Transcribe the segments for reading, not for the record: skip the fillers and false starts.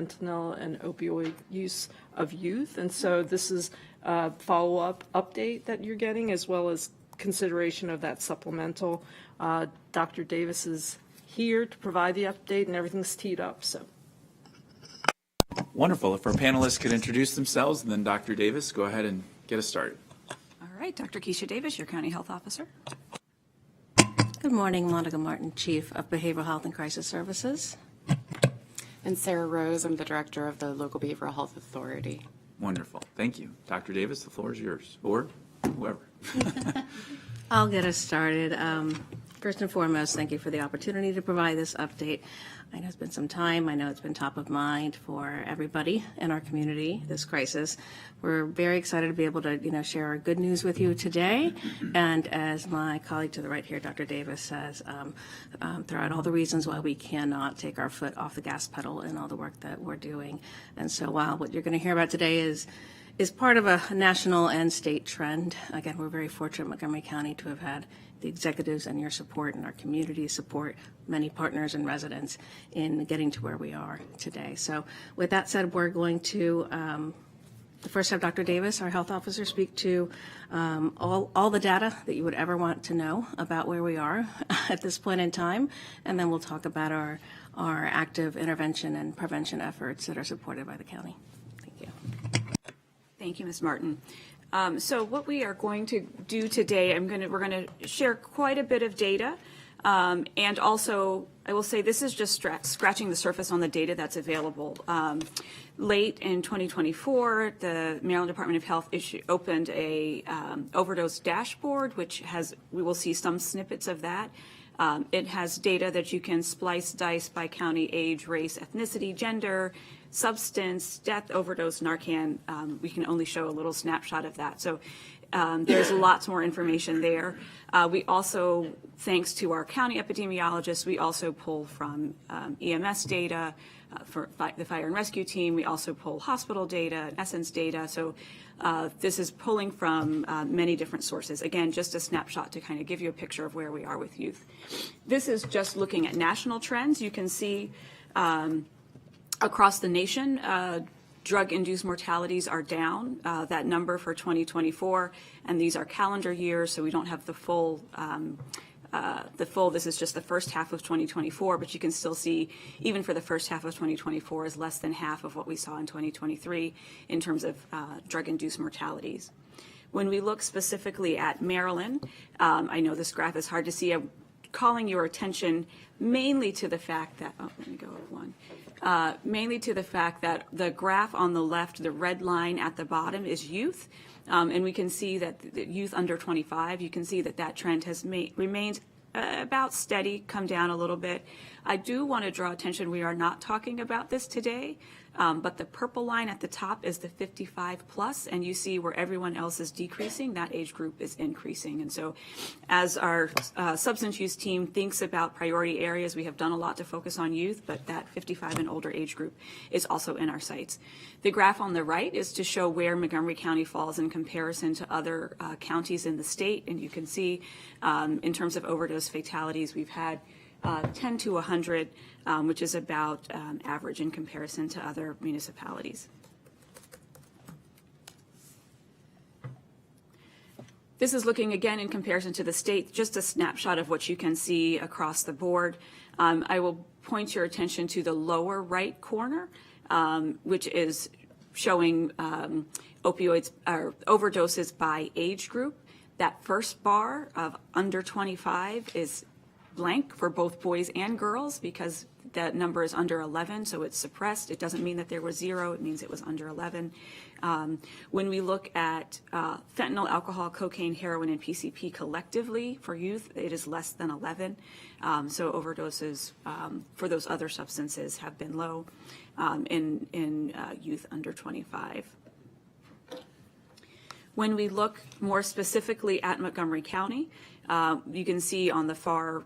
fentanyl and opioid use of youth. And so this is a follow-up update that you're getting, as well as consideration of that supplemental. Dr. Davis is here to provide the update, and everything's teed up. So. Wonderful. If our panelists could introduce themselves, and then Dr. Davis, go ahead and get us started. All right, Dr. Keisha Davis, your County Health Officer. Good morning, Monica Martin, Chief of Behavioral Health and Crisis Services. And Sarah Rose, I'm the Director of the Local Behavioral Health Authority. Wonderful. Thank you. Dr. Davis, the floor is yours, or whoever. I'll get us started. First and foremost, thank you for the opportunity to provide this update. I know it's been some time. I know it's been top of mind for everybody in our community, this crisis. We're very excited to be able to, share our good news with you today. And as my colleague to the right here, Dr. Davis, says, throw out all the reasons why we cannot take our foot off the gas pedal in all the work that we're doing. And so while what you're going to hear about today is part of a national and state trend, again, we're very fortunate in Montgomery County to have had the executives and your support and our community support, many partners and residents in getting to where we are today. So with that said, we're going to first have Dr. Davis, our health officer, speak to all the data that you would ever want to know about where we are at this point in time, and then we'll talk about our active intervention and prevention efforts that are supported by the county. Thank you. Thank you, Ms. Martin. So what we are going to do today, we're going to share quite a bit of data, and also I will say this is just scratching the surface on the data that's available. Late in 2024, the Maryland Department of Health opened a overdose dashboard, which we will see some snippets of that. It has data that you can splice, dice by county, age, race, ethnicity, gender, substance, death, overdose, Narcan. We can only show a little snapshot of that. So there's lots more information there. We also, thanks to our county epidemiologists, we also pull from EMS data for the fire and rescue team. We also pull hospital data, Essence data. So this is pulling from many different sources. Again, just a snapshot to kind of give you a picture of where we are with youth. This is just looking at national trends. You can see across the nation, drug-induced mortalities are down. That number for 2024, and these are calendar years, so we don't have the full. This is just the first half of 2024, but you can still see, even for the first half of 2024, is less than half of what we saw in 2023 in terms of drug-induced mortalities. When we look specifically at Maryland, I know this graph is hard to see. I'm calling your attention mainly to the fact that, let me go up one. Mainly to the fact that the graph on the left, the red line at the bottom, is youth. And we can see that the youth under 25, you can see that trend has remained about steady, come down a little bit. I do want to draw attention, we are not talking about this today, but the purple line at the top is the 55 plus, and you see where everyone else is decreasing, that age group is increasing. And so as our substance use team thinks about priority areas, we have done a lot to focus on youth, but that 55 and older age group is also in our sights. The graph on the right is to show where Montgomery County falls in comparison to other counties in the state, and you can see in terms of overdose fatalities, we've had 10 to 100, which is about average in comparison to other municipalities. This is looking again in comparison to the state, just a snapshot of what you can see across the board. I will point your attention to the lower right corner, which is showing opioids or overdoses by age group. That first bar of under 25 is blank for both boys and girls because that number is under 11, so it's suppressed. It doesn't mean that there was 0, it means it was under 11. When we look at fentanyl, alcohol, cocaine, heroin, and PCP collectively for youth, it is less than 11. So overdoses for those other substances have been low in youth under 25. When we look more specifically at Montgomery County, you can see on the far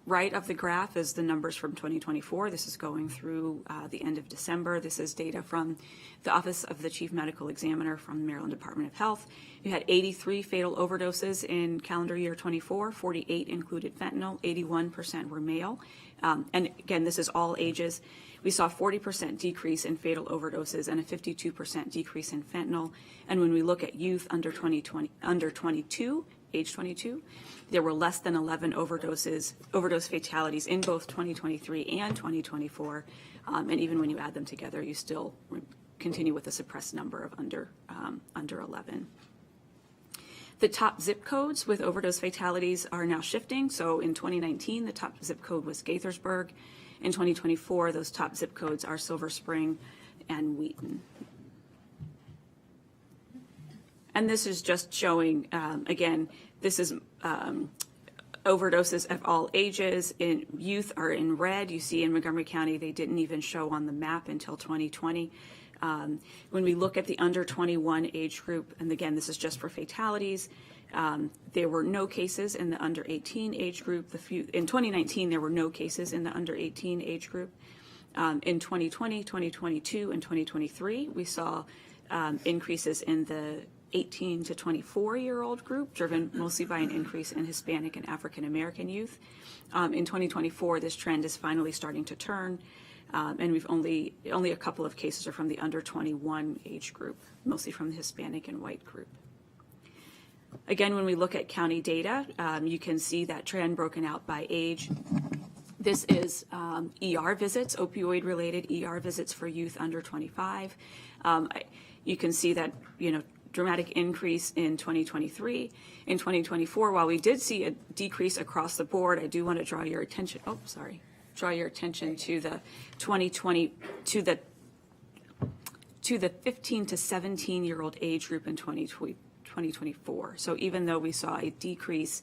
right of the graph is the numbers from 2024. This is going through the end of December. This is data from the Office of the Chief Medical Examiner from the Maryland Department of Health. You had 83 fatal overdoses in calendar year 24. 48 included fentanyl. 81% were male. And again, this is all ages. we saw a 40% decrease in fatal overdoses and a 52% decrease in fentanyl. And when we look at youth under 22, age 22, there were less than 11 overdose fatalities in both 2023 and 2024. And even when you add them together, you still continue with a suppressed number of under 11. The top zip codes with overdose fatalities are now shifting. So in 2019, the top zip code was Gaithersburg. In 2024, those top zip codes are Silver Spring and Wheaton. And this is just showing, again, this is overdoses of all ages. In youth are in red. You see in Montgomery County, they didn't even show on the map until 2020. When we look at the under 21 age group, and again, this is just for fatalities, there were no cases in the under 18 age group. In 2019, there were no cases in the under 18 age group. In 2020, 2022, and 2023, we saw increases in the 18 to 24-year-old group, driven mostly by an increase in Hispanic and African American youth. In 2024, this trend is finally starting to turn. And we've only a couple of cases are from the under 21 age group, mostly from the Hispanic and white group. Again, when we look at county data, you can see that trend broken out by age. This is ER visits, opioid-related ER visits for youth under 25. You can see that, dramatic increase in 2023. In 2024, while we did see a decrease across the board, I do want to draw your attention. Draw your attention to the 2020 to the 15 to 17-year-old age group in 2024. So even though we saw a decrease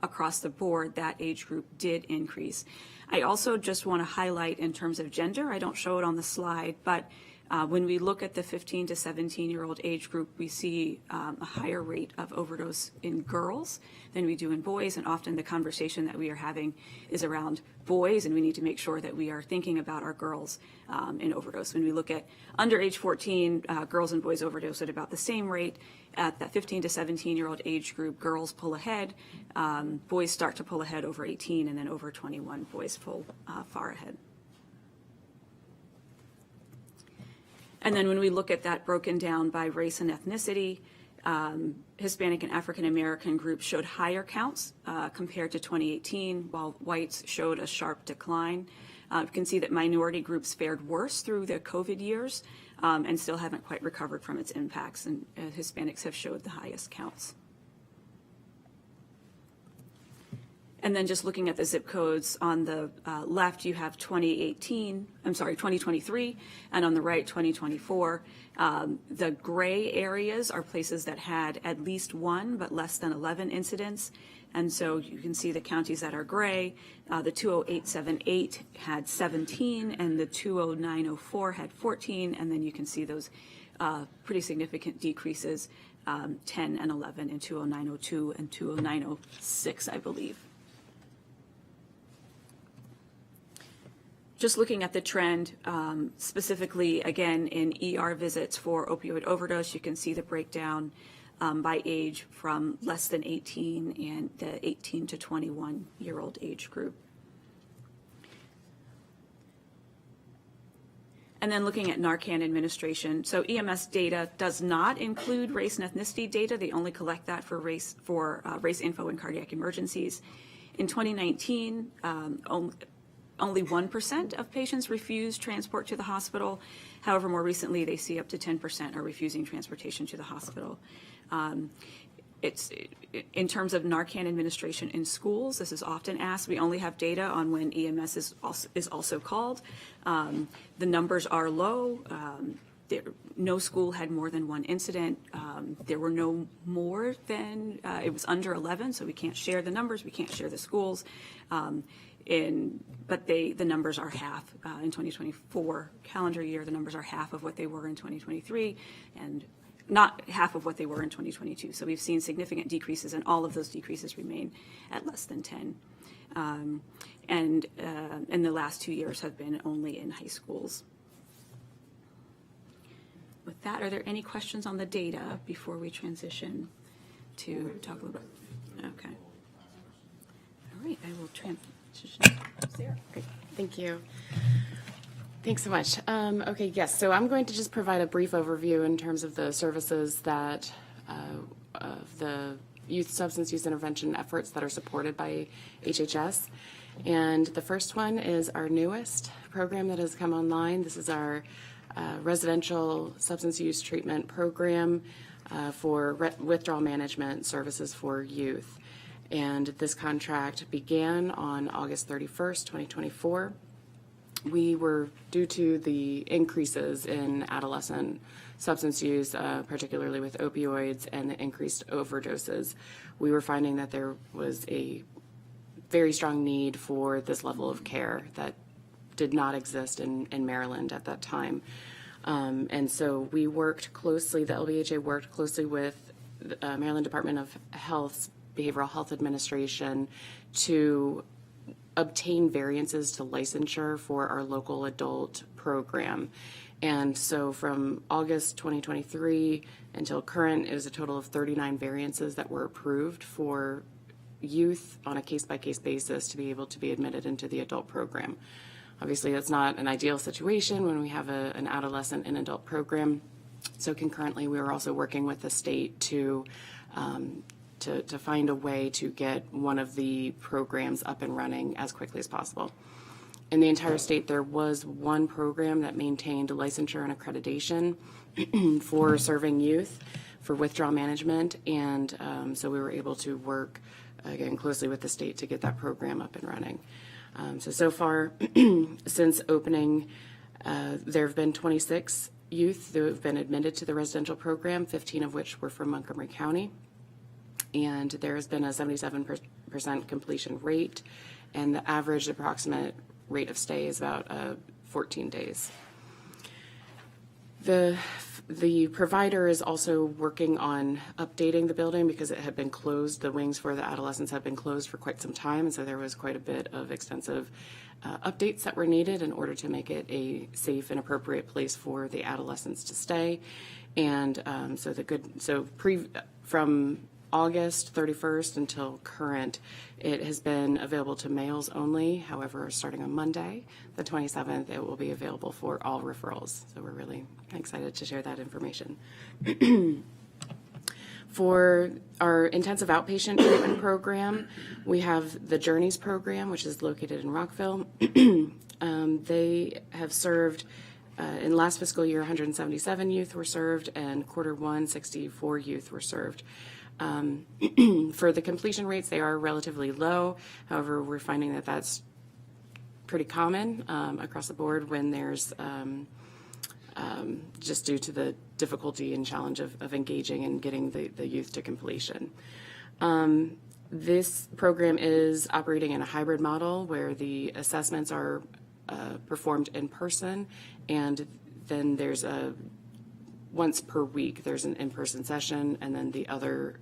across the board, that age group did increase. I also just want to highlight in terms of gender, I don't show it on the slide, but when we look at the 15 to 17-year-old age group, we see a higher rate of overdose in girls than we do in boys, and often the conversation that we are having is around boys, and we need to make sure that we are thinking about our girls in overdose. When we look at under age 14, girls and boys overdose at about the same rate. At that 15 to 17-year-old age group, girls pull ahead, boys start to pull ahead over 18, and then over 21, boys pull far ahead. And then when we look at that broken down by race and ethnicity, Hispanic and African American groups showed higher counts compared to 2018, while whites showed a sharp decline. You can see that minority groups fared worse through the COVID years and still haven't quite recovered from its impacts, and Hispanics have showed the highest counts. And then just looking at the zip codes on the left, you have 2023, and on the right, 2024. The gray areas are places that had at least one, but less than 11 incidents. And so you can see the counties that are gray. The 20878 had 17, and the 20904 had 14, and then you can see those pretty significant decreases, 10 and 11 in 20902 and 20906, I believe. Just looking at the trend, specifically, again, in ER visits for opioid overdose, you can see the breakdown by age from less than 18 and the 18 to 21-year-old age group. And then looking at Narcan administration. So EMS data does not include race and ethnicity data. They only collect that for race info and cardiac emergencies. In 2019, only 1% of patients refuse transport to the hospital. However, more recently, they see up to 10% are refusing transportation to the hospital. It's in terms of Narcan administration in schools, this is often asked. We only have data on when EMS is also called. The numbers are low. No school had more than one incident. There were no more than, it was under 11, so we can't share the numbers, we can't share the schools. But the numbers are half. In 2024 calendar year, the numbers are half of what they were in 2023, and not half of what they were in 2022. So we've seen significant decreases, and all of those decreases remain at less than 10. And the last 2 years have been only in high schools. With that, are there any questions on the data before we transition to talk a little bit? Okay. All right, I will transition. Sarah. Great. Thank you. Thanks so much. Okay, yes, so I'm going to just provide a brief overview in terms of the services that, of the youth substance use intervention efforts that are supported by HHS. And the first one is our newest program that has come online. This is our residential substance use treatment program for withdrawal management services for youth. And this contract began on August 31st, 2024. We were, due to the increases in adolescent substance use, particularly with opioids and the increased overdoses, we were finding that there was a very strong need for this level of care that did not exist in Maryland at that time. And so we worked closely, the LBHA worked closely with the Maryland Department of Health's Behavioral Health Administration to obtain variances to licensure for our local adult program. And so from August 2023 until current, it was a total of 39 variances that were approved for youth on a case-by-case basis to be able to be admitted into the adult program. Obviously, that's not an ideal situation when we have an adolescent and adult program. So concurrently, we were also working with the state to find a way to get one of the programs up and running as quickly as possible. In the entire state, there was one program that maintained licensure and accreditation for serving youth for withdrawal management, and so we were able to work, again, closely with the state to get that program up and running. So far, since opening, there have been 26 youth who have been admitted to the residential program, 15 of which were from Montgomery County. And there has been a 77% completion rate, and the average approximate rate of stay is about 14 days. The provider is also working on updating the building because it had been closed. The wings for the adolescents had been closed for quite some time, and so there was quite a bit of extensive updates that were needed in order to make it a safe and appropriate place for the adolescents to stay. And from August 31st until current, it has been available to males only. However, starting on Monday, the 27th, it will be available for all referrals. So we're really excited to share that information. For our intensive outpatient treatment program, we have the Journeys program, which is located in Rockville. They have served, in last fiscal year, 177 youth were served, and Q1, 64 youth were served. For the completion rates, they are relatively low. However, we're finding that that's pretty common across the board when there's just due to the difficulty and challenge of engaging and getting the youth to completion. This program is operating in a hybrid model where the assessments are performed in person, and then there's once per week there's an in-person session, and then the other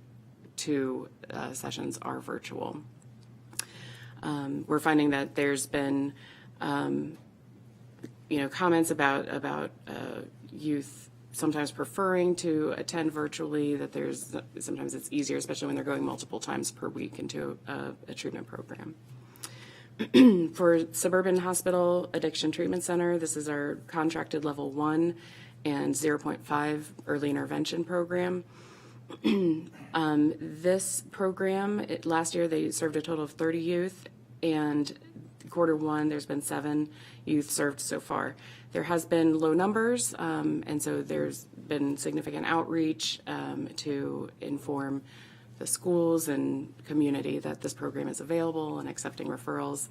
two sessions are virtual. We're finding that there's been comments about youth sometimes preferring to attend virtually, that sometimes it's easier, especially when they're going multiple times per week into a treatment program. For Suburban Hospital Addiction Treatment Center, this is our contracted level 1 and 0.5 early intervention program. This program, last year they served a total of 30 youth, and Q1 there's been 7 youth served so far. There has been low numbers, and so there's been significant outreach to inform the schools and community that this program is available and accepting referrals.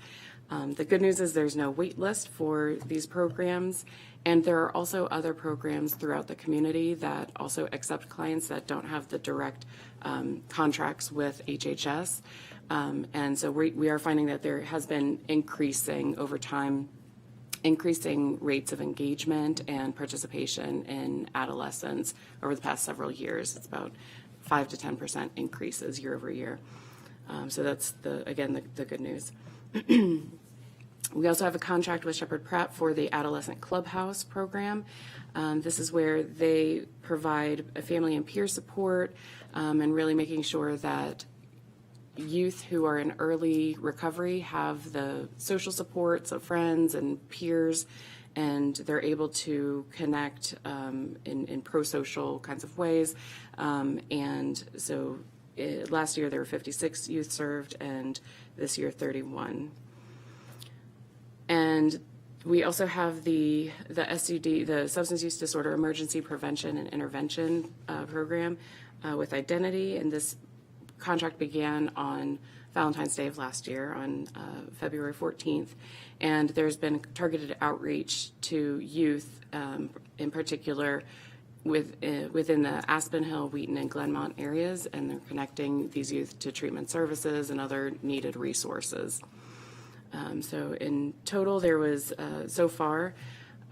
The good news is there's no wait list for these programs, and there are also other programs throughout the community that also accept clients that don't have the direct contracts with HHS. And so we are finding that there has been increasing over time, increasing rates of engagement and participation in adolescents over the past several years. It's about 5 to 10% increases year over year. So that's the good news. We also have a contract with Shepherd Pratt for the Adolescent Clubhouse program. This is where they provide a family and peer support and really making sure that youth who are in early recovery have the social supports of friends and peers and they're able to connect in pro-social kinds of ways. And so last year there were 56 youth served, and this year 31. And we also have the SUD, the Substance Use Disorder Emergency Prevention and Intervention program with Identity, and this contract began on Valentine's Day of last year on February 14th, and there's been targeted outreach to youth, in particular within the Aspen Hill, Wheaton, and Glenmont areas, and they're connecting these youth to treatment services and other needed resources. So in total, there was so far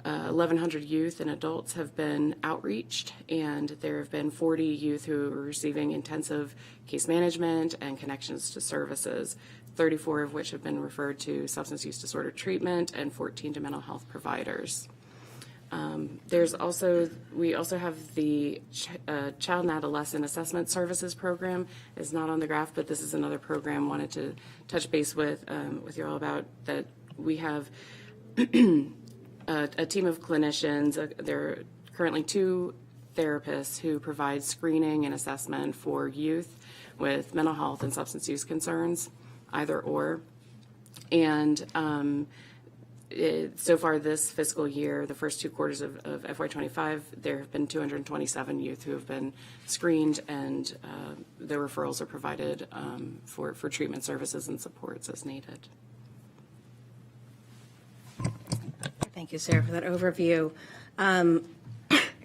1,100 youth and adults have been outreached, and there have been 40 youth who are receiving intensive case management and connections to services, 34 of which have been referred to substance use disorder treatment and 14 to mental health providers. We also have the Child and Adolescent Assessment Services program. It's not on the graph, but this is another program I wanted to touch base with you all about, that we have a team of clinicians. There are currently 2 therapists who provide screening and assessment for youth with mental health and substance use concerns, either or. And so far this fiscal year, the first 2 quarters of FY25, there have been 227 youth who have been screened, and the referrals are provided for treatment services and supports as needed. Thank you, Sarah, for that overview. I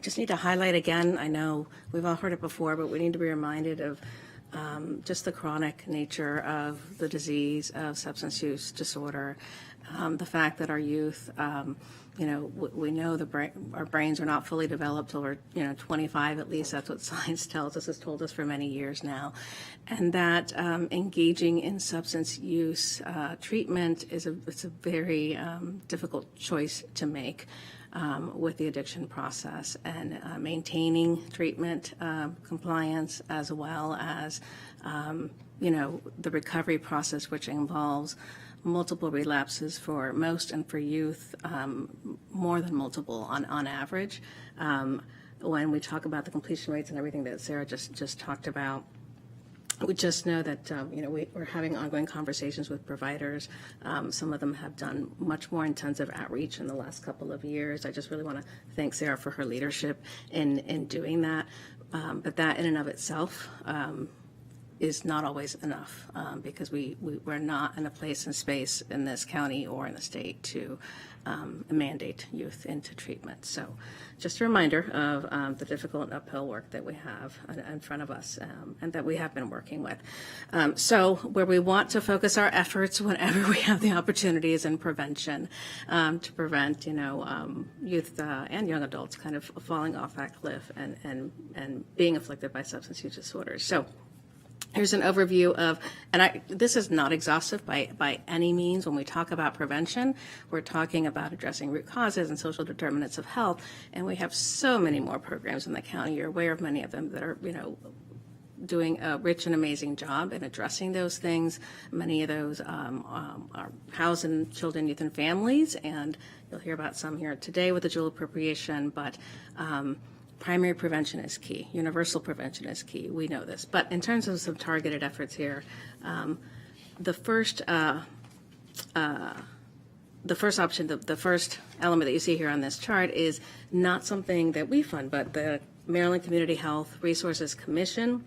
just need to highlight again, I know we've all heard it before, but we need to be reminded of just the chronic nature of the disease of substance use disorder. The fact that our youth, we know our brains are not fully developed till we're, 25 at least. That's what science tells us, has told us for many years now. And that engaging in substance use treatment it's a very difficult choice to make with the addiction process, and maintaining treatment compliance, as well as, the recovery process, which involves multiple relapses for most, and for youth, more than multiple on average. When we talk about the completion rates and everything that Sarah just talked about, we just know that, we're having ongoing conversations with providers. Some of them have done much more intensive outreach in the last couple of years. I just really want to thank Sarah for her leadership in doing that. But that in and of itself is not always enough, because we're not in a place and space in this county or in the state to mandate youth into treatment. So just a reminder of the difficult uphill work that we have in front of us, and that we have been working with. So where we want to focus our efforts whenever we have the opportunities in prevention, to prevent, youth and young adults kind of falling off that cliff and being afflicted by substance use disorders. So here's an overview of, and this is not exhaustive by any means. When we talk about prevention, we're talking about addressing root causes and social determinants of health, and we have so many more programs in the county. You're aware of many of them that are, doing a rich and amazing job in addressing those things. Many of those are housed in children, youth, and families, and you'll hear about some here today with the dual appropriation, but primary prevention is key. Universal prevention is key. We know this. But in terms of some targeted efforts here, the first option, the first element that you see here on this chart is not something that we fund, but the Maryland Community Health Resources Commission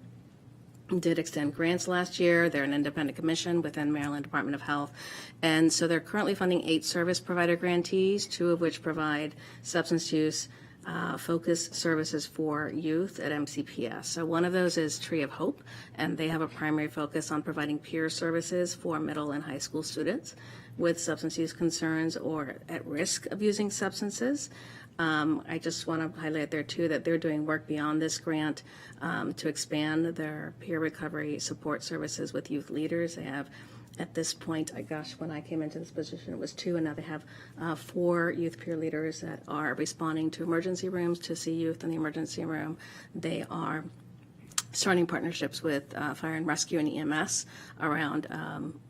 did extend grants last year. They're an independent commission within Maryland Department of Health. And so they're currently funding 8 service provider grantees, 2 of which provide substance use focus services for youth at MCPS. So one of those is Tree of Hope, and they have a primary focus on providing peer services for middle and high school students with substance use concerns or at risk of using substances. I just want to highlight there too that they're doing work beyond this grant to expand their peer recovery support services with youth leaders. They have, at this point, when I came into this position, it was 2, and now they have 4 youth peer leaders that are responding to emergency rooms to see youth in the emergency room. They are starting partnerships with fire and rescue and EMS around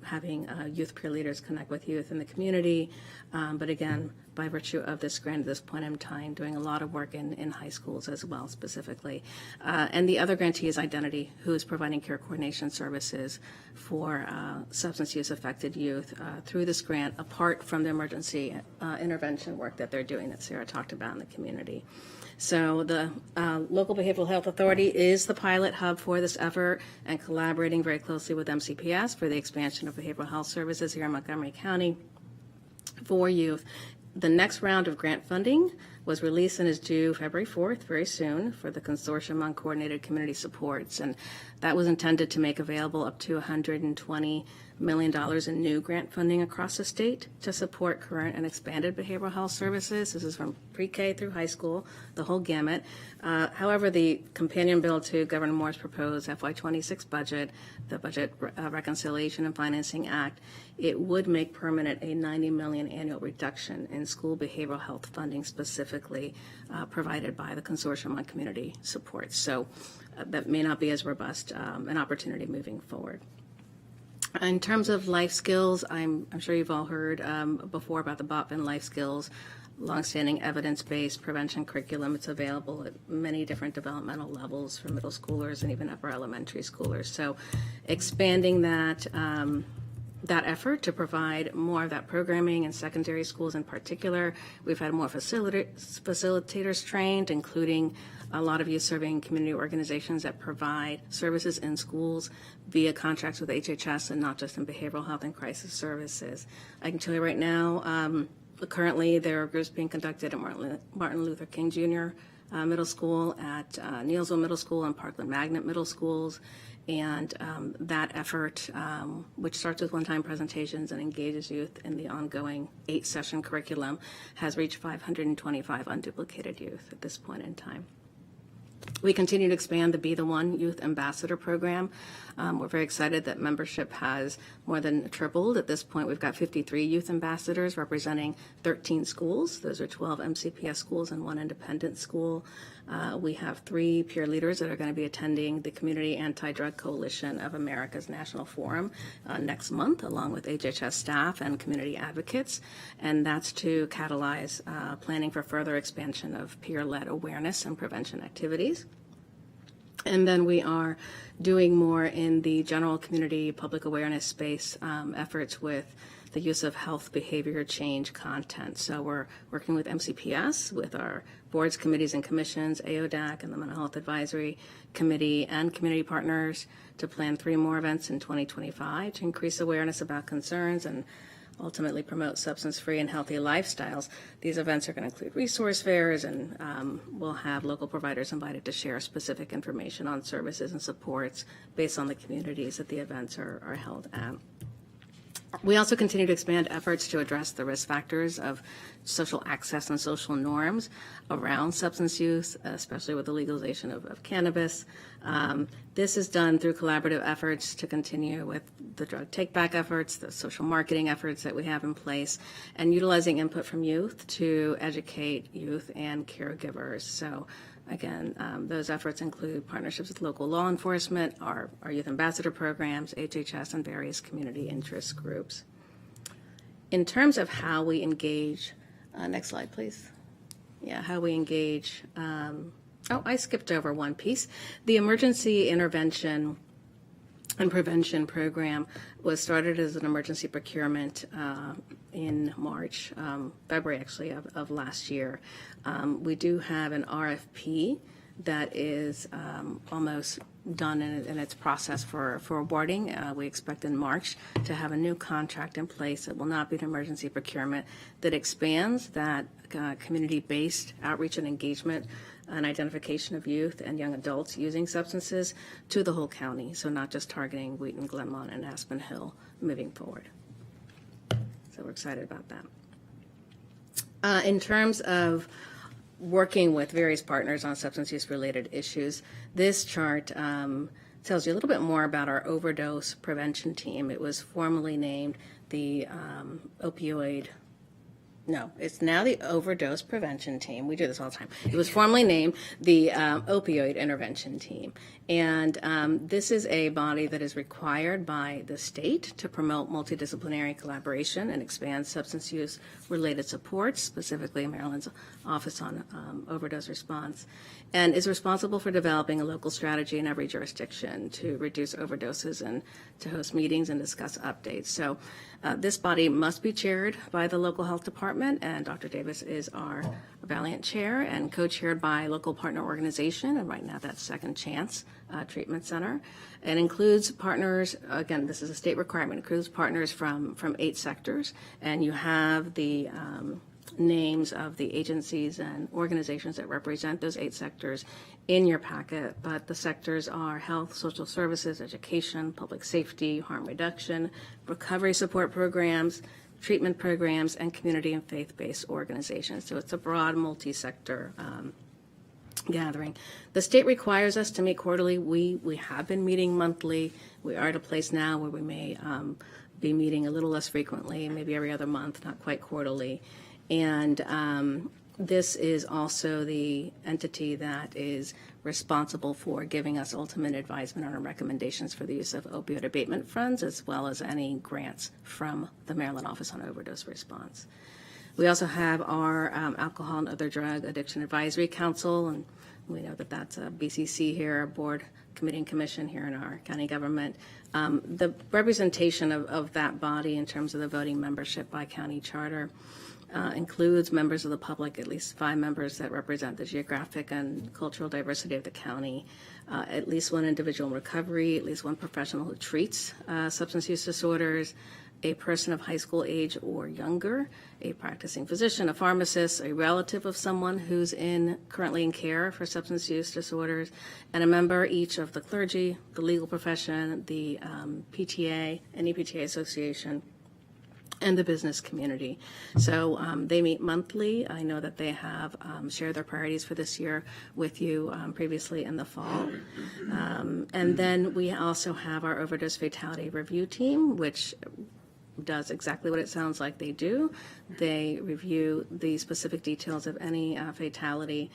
having youth peer leaders connect with youth in the community. But again, by virtue of this grant at this point in time, doing a lot of work in high schools as well specifically. And the other grantee is Identity, who is providing care coordination services for substance use affected youth through this grant, apart from the emergency intervention work that they're doing that Sarah talked about in the community. So the local behavioral health authority is the pilot hub for this effort and collaborating very closely with MCPS for the expansion of behavioral health services here in Montgomery County for youth. The next round of grant funding was released and is due February 4th, very soon, for the Consortium on Coordinated Community Supports. And that was intended to make available up to $120 million in new grant funding across the state to support current and expanded behavioral health services. This is from pre-K through high school, the whole gamut. However, the companion bill to Governor Moore's proposed FY26 budget, the Budget Reconciliation and Financing Act, it would make permanent a $90 million annual reduction in school behavioral health funding specifically provided by the Consortium on Community Supports. So that may not be as robust an opportunity moving forward. In terms of life skills, I'm sure you've all heard before about the BOPN life skills, longstanding evidence-based prevention curriculum. It's available at many different developmental levels for middle schoolers and even upper elementary schoolers. So expanding that effort to provide more of that programming in secondary schools in particular. We've had more facilitators trained, including a lot of youth-serving community organizations that provide services in schools via contracts with HHS and not just in behavioral health and crisis services. I can tell you right now, currently there are groups being conducted at Martin Luther King Jr. Middle School, at Neelsville Middle School and Parkland Magnet Middle Schools. And that effort, which starts with one-time presentations and engages youth in the ongoing 8-session curriculum, has reached 525 unduplicated youth at this point in time. We continue to expand the Be the One Youth Ambassador Program. We're very excited that membership has more than tripled. At this point, we've got 53 youth ambassadors representing 13 schools. Those are 12 MCPS schools and 1 independent school. We have 3 peer leaders that are going to be attending the Community Anti-Drug Coalition of America's National Forum next month, along with HHS staff and community advocates. And that's to catalyze planning for further expansion of peer-led awareness and prevention activities. And then we are doing more in the general community public awareness space efforts with the use of health behavior change content. So we're working with MCPS, with our boards, committees, and commissions, AODAC, and the Mental Health Advisory Committee, and community partners to plan 3 more events in 2025 to increase awareness about concerns and ultimately promote substance-free and healthy lifestyles. These events are going to include resource fairs, and we'll have local providers invited to share specific information on services and supports based on the communities that the events are held at. We also continue to expand efforts to address the risk factors of social access and social norms around substance use, especially with the legalization of cannabis. This is done through collaborative efforts to continue with the drug take-back efforts, the social marketing efforts that we have in place, and utilizing input from youth to educate youth and caregivers. So again, those efforts include partnerships with local law enforcement, our youth ambassador programs, HHS, and various community interest groups. In terms of how we engage, next slide, please. Yeah, how we engage. I skipped over one piece. The Emergency Intervention and Prevention Program was started as an emergency procurement in March, February actually, of last year. We do have an RFP that is almost done in its process for awarding. We expect in March to have a new contract in place that will not be an emergency procurement, that expands that community-based outreach and engagement and identification of youth and young adults using substances to the whole county, so not just targeting Wheaton, Glenmont, and Aspen Hill moving forward. So we're excited about that. In terms of working with various partners on substance use-related issues, this chart tells you a little bit more about our overdose prevention team. It was formerly named the opioid No, it's now the Overdose Prevention Team. We do this all the time. It was formerly named the Opioid Intervention Team. And this is a body that is required by the state to promote multidisciplinary collaboration and expand substance use-related supports, specifically Maryland's Office on Overdose Response, and is responsible for developing a local strategy in every jurisdiction to reduce overdoses and to host meetings and discuss updates. So this body must be chaired by the local health department, and Dr. Davis is our valiant chair and co-chaired by local partner organization, and right now that's Second Chance Treatment Center. It includes partners, again, this is a state requirement, includes partners from 8 sectors, and you have the names of the agencies and organizations that represent those 8 sectors in your packet, but the sectors are health, social services, education, public safety, harm reduction, recovery support programs, treatment programs, and community and faith-based organizations. So it's a broad multi-sector gathering. The state requires us to meet quarterly. We have been meeting monthly. We are at a place now where we may be meeting a little less frequently, maybe every other month, not quite quarterly. And this is also the entity that is responsible for giving us ultimate advisement on our recommendations for the use of opioid abatement funds, as well as any grants from the Maryland Office on Overdose Response. We also have our Alcohol and Other Drug Addiction Advisory Council, and we know that that's a BCC here, a board committee and commission here in our county government. The representation of that body in terms of the voting membership by county charter includes members of the public, at least 5 members that represent the geographic and cultural diversity of the county, at least 1 individual in recovery, at least 1 professional who treats substance use disorders, a person of high school age or younger, a practicing physician, a pharmacist, a relative of someone who's currently in care for substance use disorders, and a member each of the clergy, the legal profession, the PTA, any PTA association, and the business community. So they meet monthly. I know that they have shared their priorities for this year with you previously in the fall. And then we also have our overdose fatality review team, which does exactly what it sounds like they do. They review the specific details of any fatality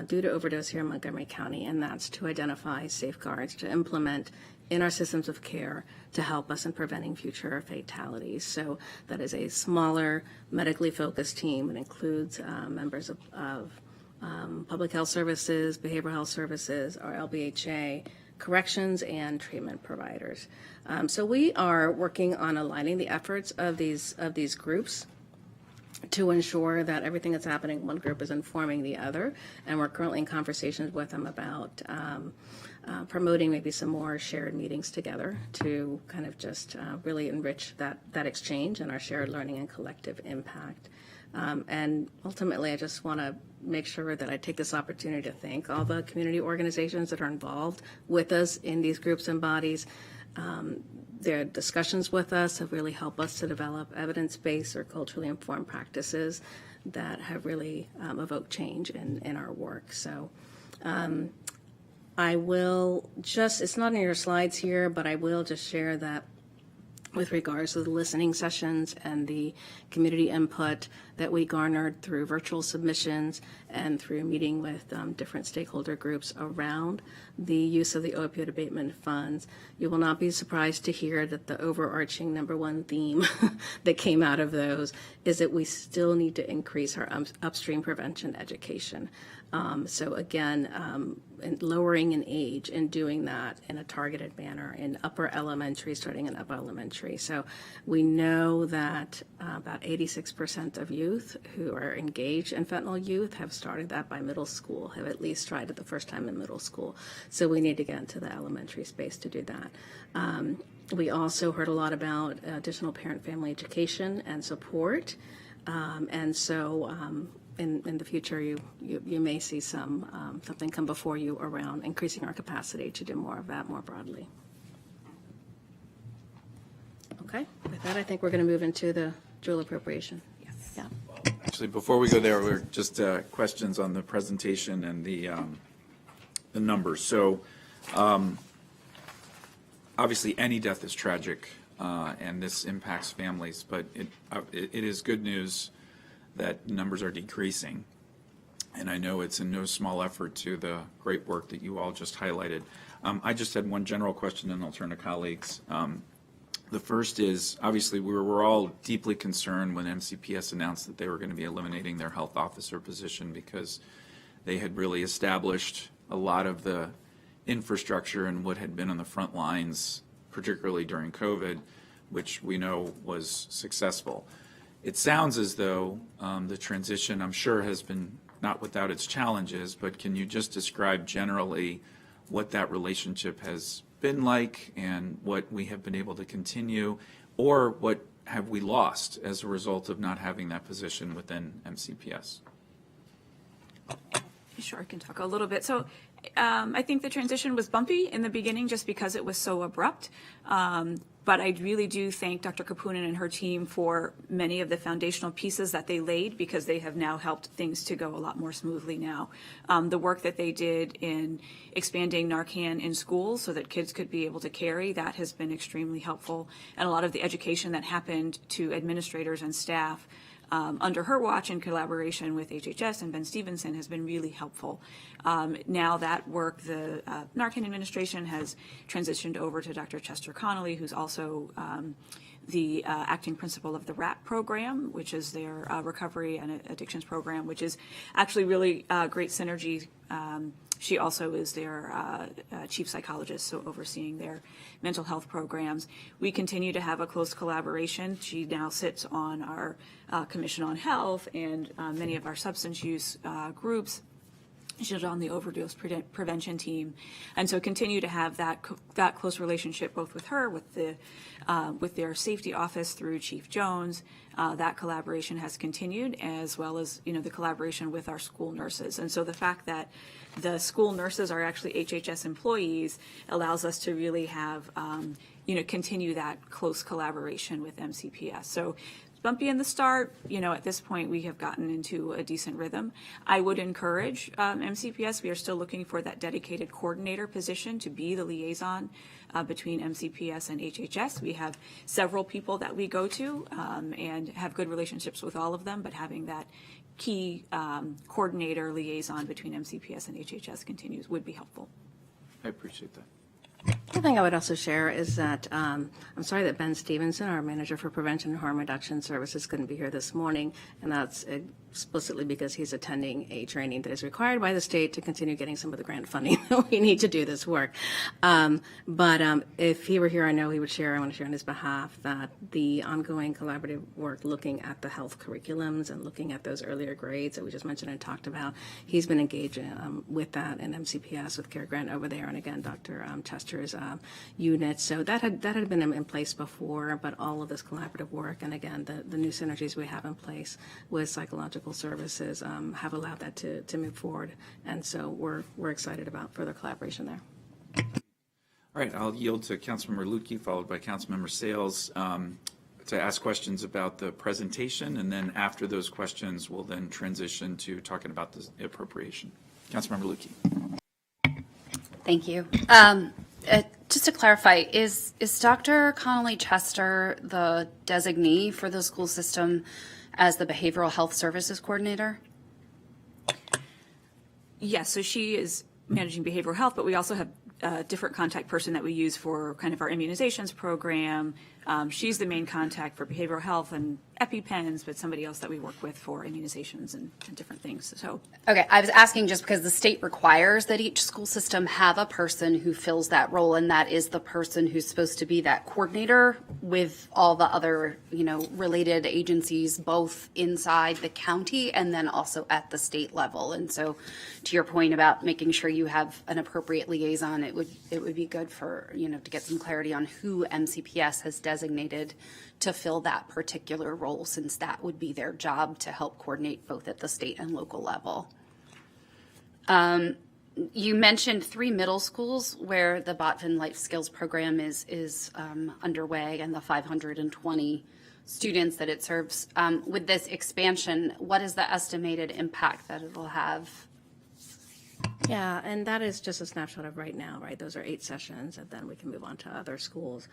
due to overdose here in Montgomery County, and that's to identify safeguards to implement in our systems of care to help us in preventing future fatalities. So that is a smaller medically focused team. It includes members of public health services, behavioral health services, our LBHA, corrections, and treatment providers. So we are working on aligning the efforts of these groups to ensure that everything that's happening in one group is informing the other, and we're currently in conversations with them about promoting maybe some more shared meetings together to kind of just really enrich that exchange and our shared learning and collective impact. And ultimately, I just want to make sure that I take this opportunity to thank all the community organizations that are involved with us in these groups and bodies. Their discussions with us have really helped us to develop evidence-based or culturally informed practices that have really evoked change in our work. So I will just, it's not in your slides here, but I will just share that with regards to the listening sessions and the community input that we garnered through virtual submissions and through meeting with different stakeholder groups around the use of the opioid abatement funds. You will not be surprised to hear that the overarching #1 theme that came out of those is that we still need to increase our upstream prevention education. So again, lowering in age and doing that in a targeted manner in upper elementary, starting in upper elementary. So we know that about 86% of youth who are engaged in fentanyl youth have started that by middle school, have at least tried it the first time in middle school. So we need to get into the elementary space to do that. We also heard a lot about additional parent-family education and support. And so in the future, you may see something come before you around increasing our capacity to do more of that more broadly. Okay, with that, I think we're going to move into the dual appropriation. Yes. Yeah. Actually, before we go there, we're just questions on the presentation and the numbers. So obviously any death is tragic and this impacts families, but it is good news that numbers are decreasing. And I know it's in no small effort to the great work that you all just highlighted. I just had one general question, and I'll turn to colleagues. The first is, obviously, we were all deeply concerned when MCPS announced that they were going to be eliminating their health officer position because they had really established a lot of the infrastructure and what had been on the front lines, particularly during COVID, which we know was successful. It sounds as though the transition, I'm sure, has been not without its challenges, but can you just describe generally what that relationship has been like and what we have been able to continue, or what have we lost as a result of not having that position within MCPS? Sure, I can talk a little bit. So I think the transition was bumpy in the beginning just because it was so abrupt. But I really do thank Dr. Kapunen and her team for many of the foundational pieces that they laid, because they have now helped things to go a lot more smoothly now. The work that they did in expanding Narcan in schools so that kids could be able to carry, that has been extremely helpful. And a lot of the education that happened to administrators and staff under her watch in collaboration with HHS and Ben Stevenson has been really helpful. Now that work, the Narcan administration has transitioned over to Dr. Chester Connolly, who's also the acting principal of the RAP program, which is their recovery and addictions program, which is actually really great synergy. She also is their chief psychologist, so overseeing their mental health programs. We continue to have a close collaboration. She now sits on our Commission on Health and many of our substance use groups. She's on the overdose prevention team, and so continue to have that close relationship both with her, with their safety office through Chief Jones. That collaboration has continued, as well as the collaboration with our school nurses. And so the fact that the school nurses are actually HHS employees allows us to really have continue that close collaboration with MCPS. So bumpy in the start, at this point we have gotten into a decent rhythm. I would encourage MCPS, we are still looking for that dedicated coordinator position to be the liaison between MCPS and HHS. We have several people that we go to and have good relationships with all of them, but having that key coordinator liaison between MCPS and HHS would be helpful. I appreciate that. The thing I would also share is that I'm sorry that Ben Stevenson, our manager for prevention and harm reduction services, couldn't be here this morning, and that's explicitly because he's attending a training that is required by the state to continue getting some of the grant funding that we need to do this work. But if he were here, I know he would share, I want to share on his behalf, that the ongoing collaborative work looking at the health curriculums and looking at those earlier grades that we just mentioned and talked about, he's been engaged with that in MCPS with Care Grant over there, and again, Dr. Chester's unit. So that had been in place before, but all of this collaborative work, and again, the new synergies we have in place with psychological services have allowed that to move forward. And so we're excited about further collaboration there. All right, I'll yield to Councilmember Luedtke, followed by Councilmember Sayles, to ask questions about the presentation, and then after those questions, we'll then transition to talking about the appropriation. Councilmember Luedtke. Thank you. Just to clarify, is Dr. Connolly Chester the designee for the school system as the behavioral health services coordinator? Yes, so she is managing behavioral health, but we also have a different contact person that we use for kind of our immunizations program. She's the main contact for behavioral health and EpiPens, but somebody else that we work with for immunizations and different things. So, okay, I was asking just because the state requires that each school system have a person who fills that role, and that is the person who's supposed to be that coordinator with all the other, related agencies, both inside the county and then also at the state level. And so, to your point about making sure you have an appropriate liaison, it would be good for to get some clarity on who MCPS has designated to fill that particular role, since that would be their job to help coordinate both at the state and local level. You mentioned 3 middle schools where the Botvin Life Skills program is underway, and the 520 students that it serves. With this expansion, what is the estimated impact that it'll have? Yeah, and that is just a snapshot of right now, right? Those are 8 sessions, and then we can move on to other schools.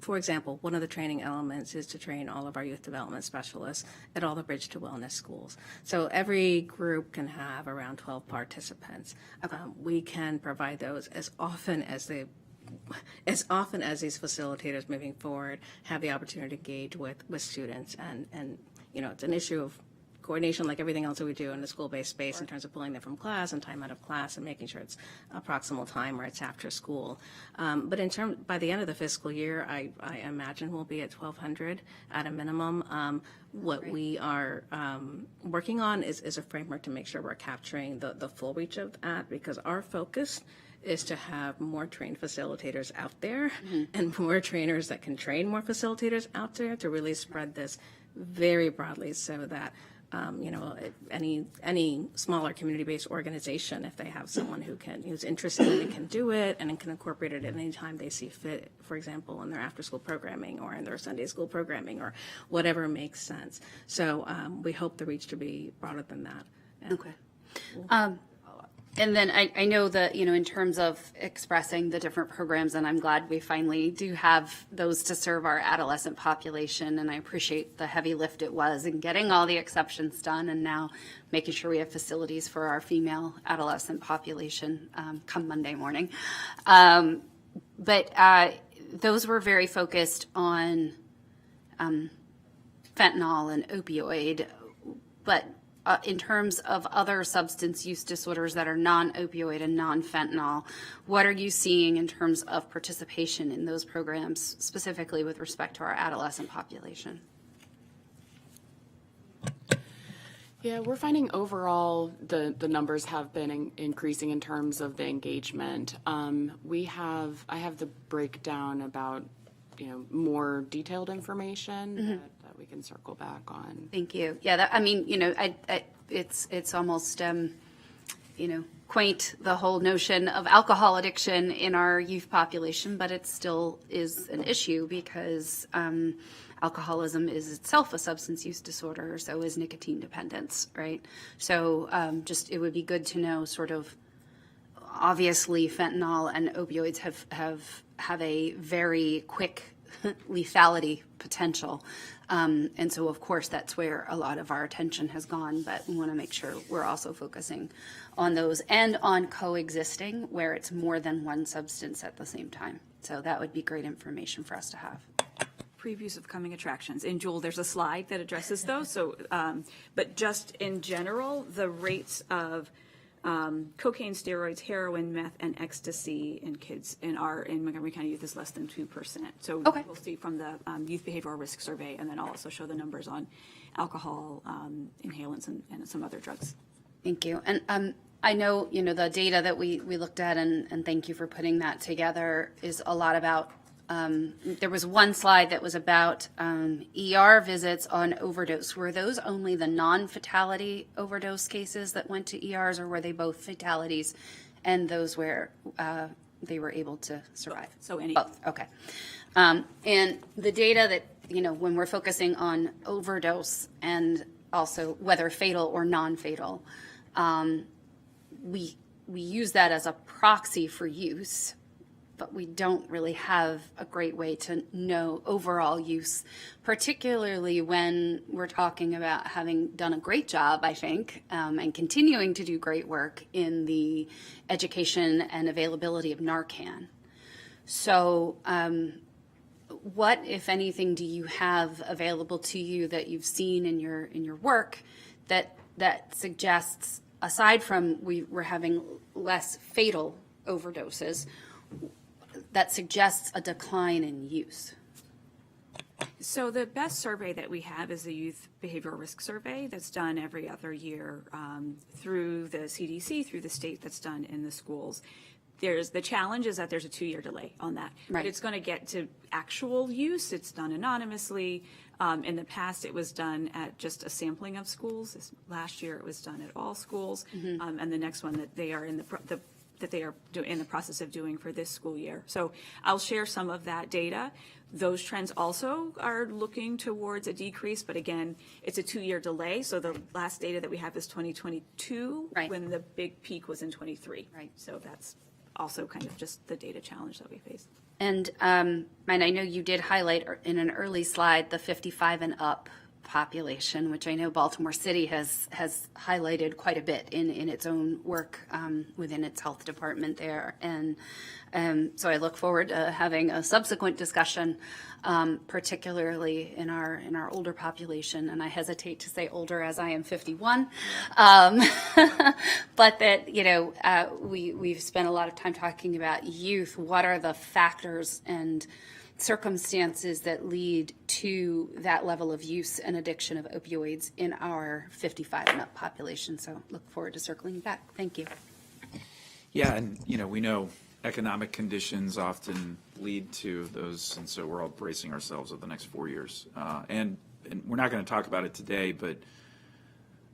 for example, one of the training elements is to train all of our youth development specialists at all the Bridge to Wellness schools. So every group can have around 12 participants. We can provide those as often as these facilitators moving forward have the opportunity to engage with students. And it's an issue of coordination like everything else that we do in the school-based space in terms of pulling them from class and time out of class and making sure it's a proximal time where it's after school. But by the end of the fiscal year, I imagine we'll be at 1,200 at a minimum. What we are working on is a framework to make sure we're capturing the full reach of that, because our focus is to have more trained facilitators out there and more trainers that can train more facilitators out there to really spread this very broadly, so that any smaller community-based organization, if they have someone who's interested and can do it and can incorporate it at any time they see fit, for example, in their after-school programming or in their Sunday school programming or whatever makes sense. So we hope the reach to be broader than that. Okay. And then I know that, in terms of expressing the different programs, and I'm glad we finally do have those to serve our adolescent population, and I appreciate the heavy lift it was in getting all the exceptions done and now making sure we have facilities for our female adolescent population come Monday morning. But those were very focused on fentanyl and opioid, but in terms of other substance use disorders that are non-opioid and non-fentanyl, what are you seeing in terms of participation in those programs, specifically with respect to our adolescent population? Yeah, we're finding overall the numbers have been increasing in terms of the engagement. I have the breakdown about more detailed information that we can circle back on. Thank you. Yeah, it's almost quaint, the whole notion of alcohol addiction in our youth population, but it still is an issue because alcoholism is itself a substance use disorder, so is nicotine dependence, right? So it would be good to know sort of, obviously fentanyl and opioids have a very quick lethality potential. And so, of course, that's where a lot of our attention has gone, but we want to make sure we're also focusing on those and on coexisting where it's more than one substance at the same time. So that would be great information for us to have. Previews of coming attractions. In Jewel, there's a slide that addresses those. So, but just in general, the rates of cocaine, steroids, heroin, meth, and ecstasy in kids in Montgomery County youth is less than 2%. So Okay. We'll see from the Youth Behavioral Risk Survey, and then I'll also show the numbers on alcohol, inhalants, and some other drugs. Thank you. And I know, the data that we looked at, and thank you for putting that together, is a lot about there was one slide that was about ER visits on overdose. Were those only the non-fatality overdose cases that went to ERs, or were they both fatalities and those where they were able to survive? So any. Both, okay. And the data that, when we're focusing on overdose and also whether fatal or non-fatal, we use that as a proxy for use, but we don't really have a great way to know overall use, particularly when we're talking about having done a great job, I think, and continuing to do great work in the education and availability of Narcan. So what, if anything, do you have available to you that you've seen in your work that suggests, aside from we're having less fatal overdoses, that suggests a decline in use? So the best survey that we have is the Youth Behavioral Risk Survey that's done every other year through the CDC, through the state, that's done in the schools. The challenge is that there's a 2-year delay on that. Right. But it's going to get to actual use. It's done anonymously. In the past, it was done at just a sampling of schools. Last year, it was done at all schools. And the next one that they are in in the process of doing for this school year. So I'll share some of that data. Those trends also are looking towards a decrease, but again, it's a 2-year delay. So the last data that we have is 2022, Right. when the big peak was in 23. Right. So that's also kind of just the data challenge that we face. And I know you did highlight in an early slide the 55 and up population, which I know Baltimore City has highlighted quite a bit in its own work within its health department there. And so I look forward to having a subsequent discussion, particularly in our older population. And I hesitate to say older as I am 51, but that, you know, we've spent a lot of time talking about youth. What are the factors and circumstances that lead to that level of use and addiction of opioids in our 55 and up population? So look forward to circling back. Thank you. Yeah, and you know, we know economic conditions often lead to those, and so we're all bracing ourselves over the next 4 years. And we're not going to talk about it today, but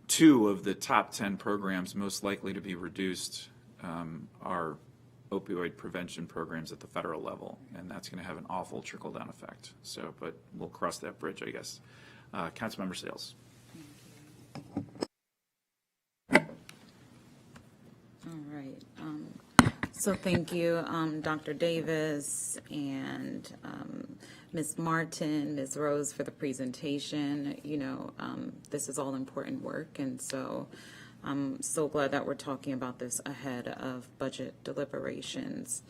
2 of the top 10 programs most likely to be reduced are opioid prevention programs at the federal level, and that's going to have an awful trickle-down effect. So, but we'll cross that bridge, I guess. Councilmember Sayles. All right. So thank you, Dr. Davis and Ms. Martin, Ms. Rose for the presentation. You know, this is all important work, and so I'm so glad that we're talking about this ahead of budget deliberations.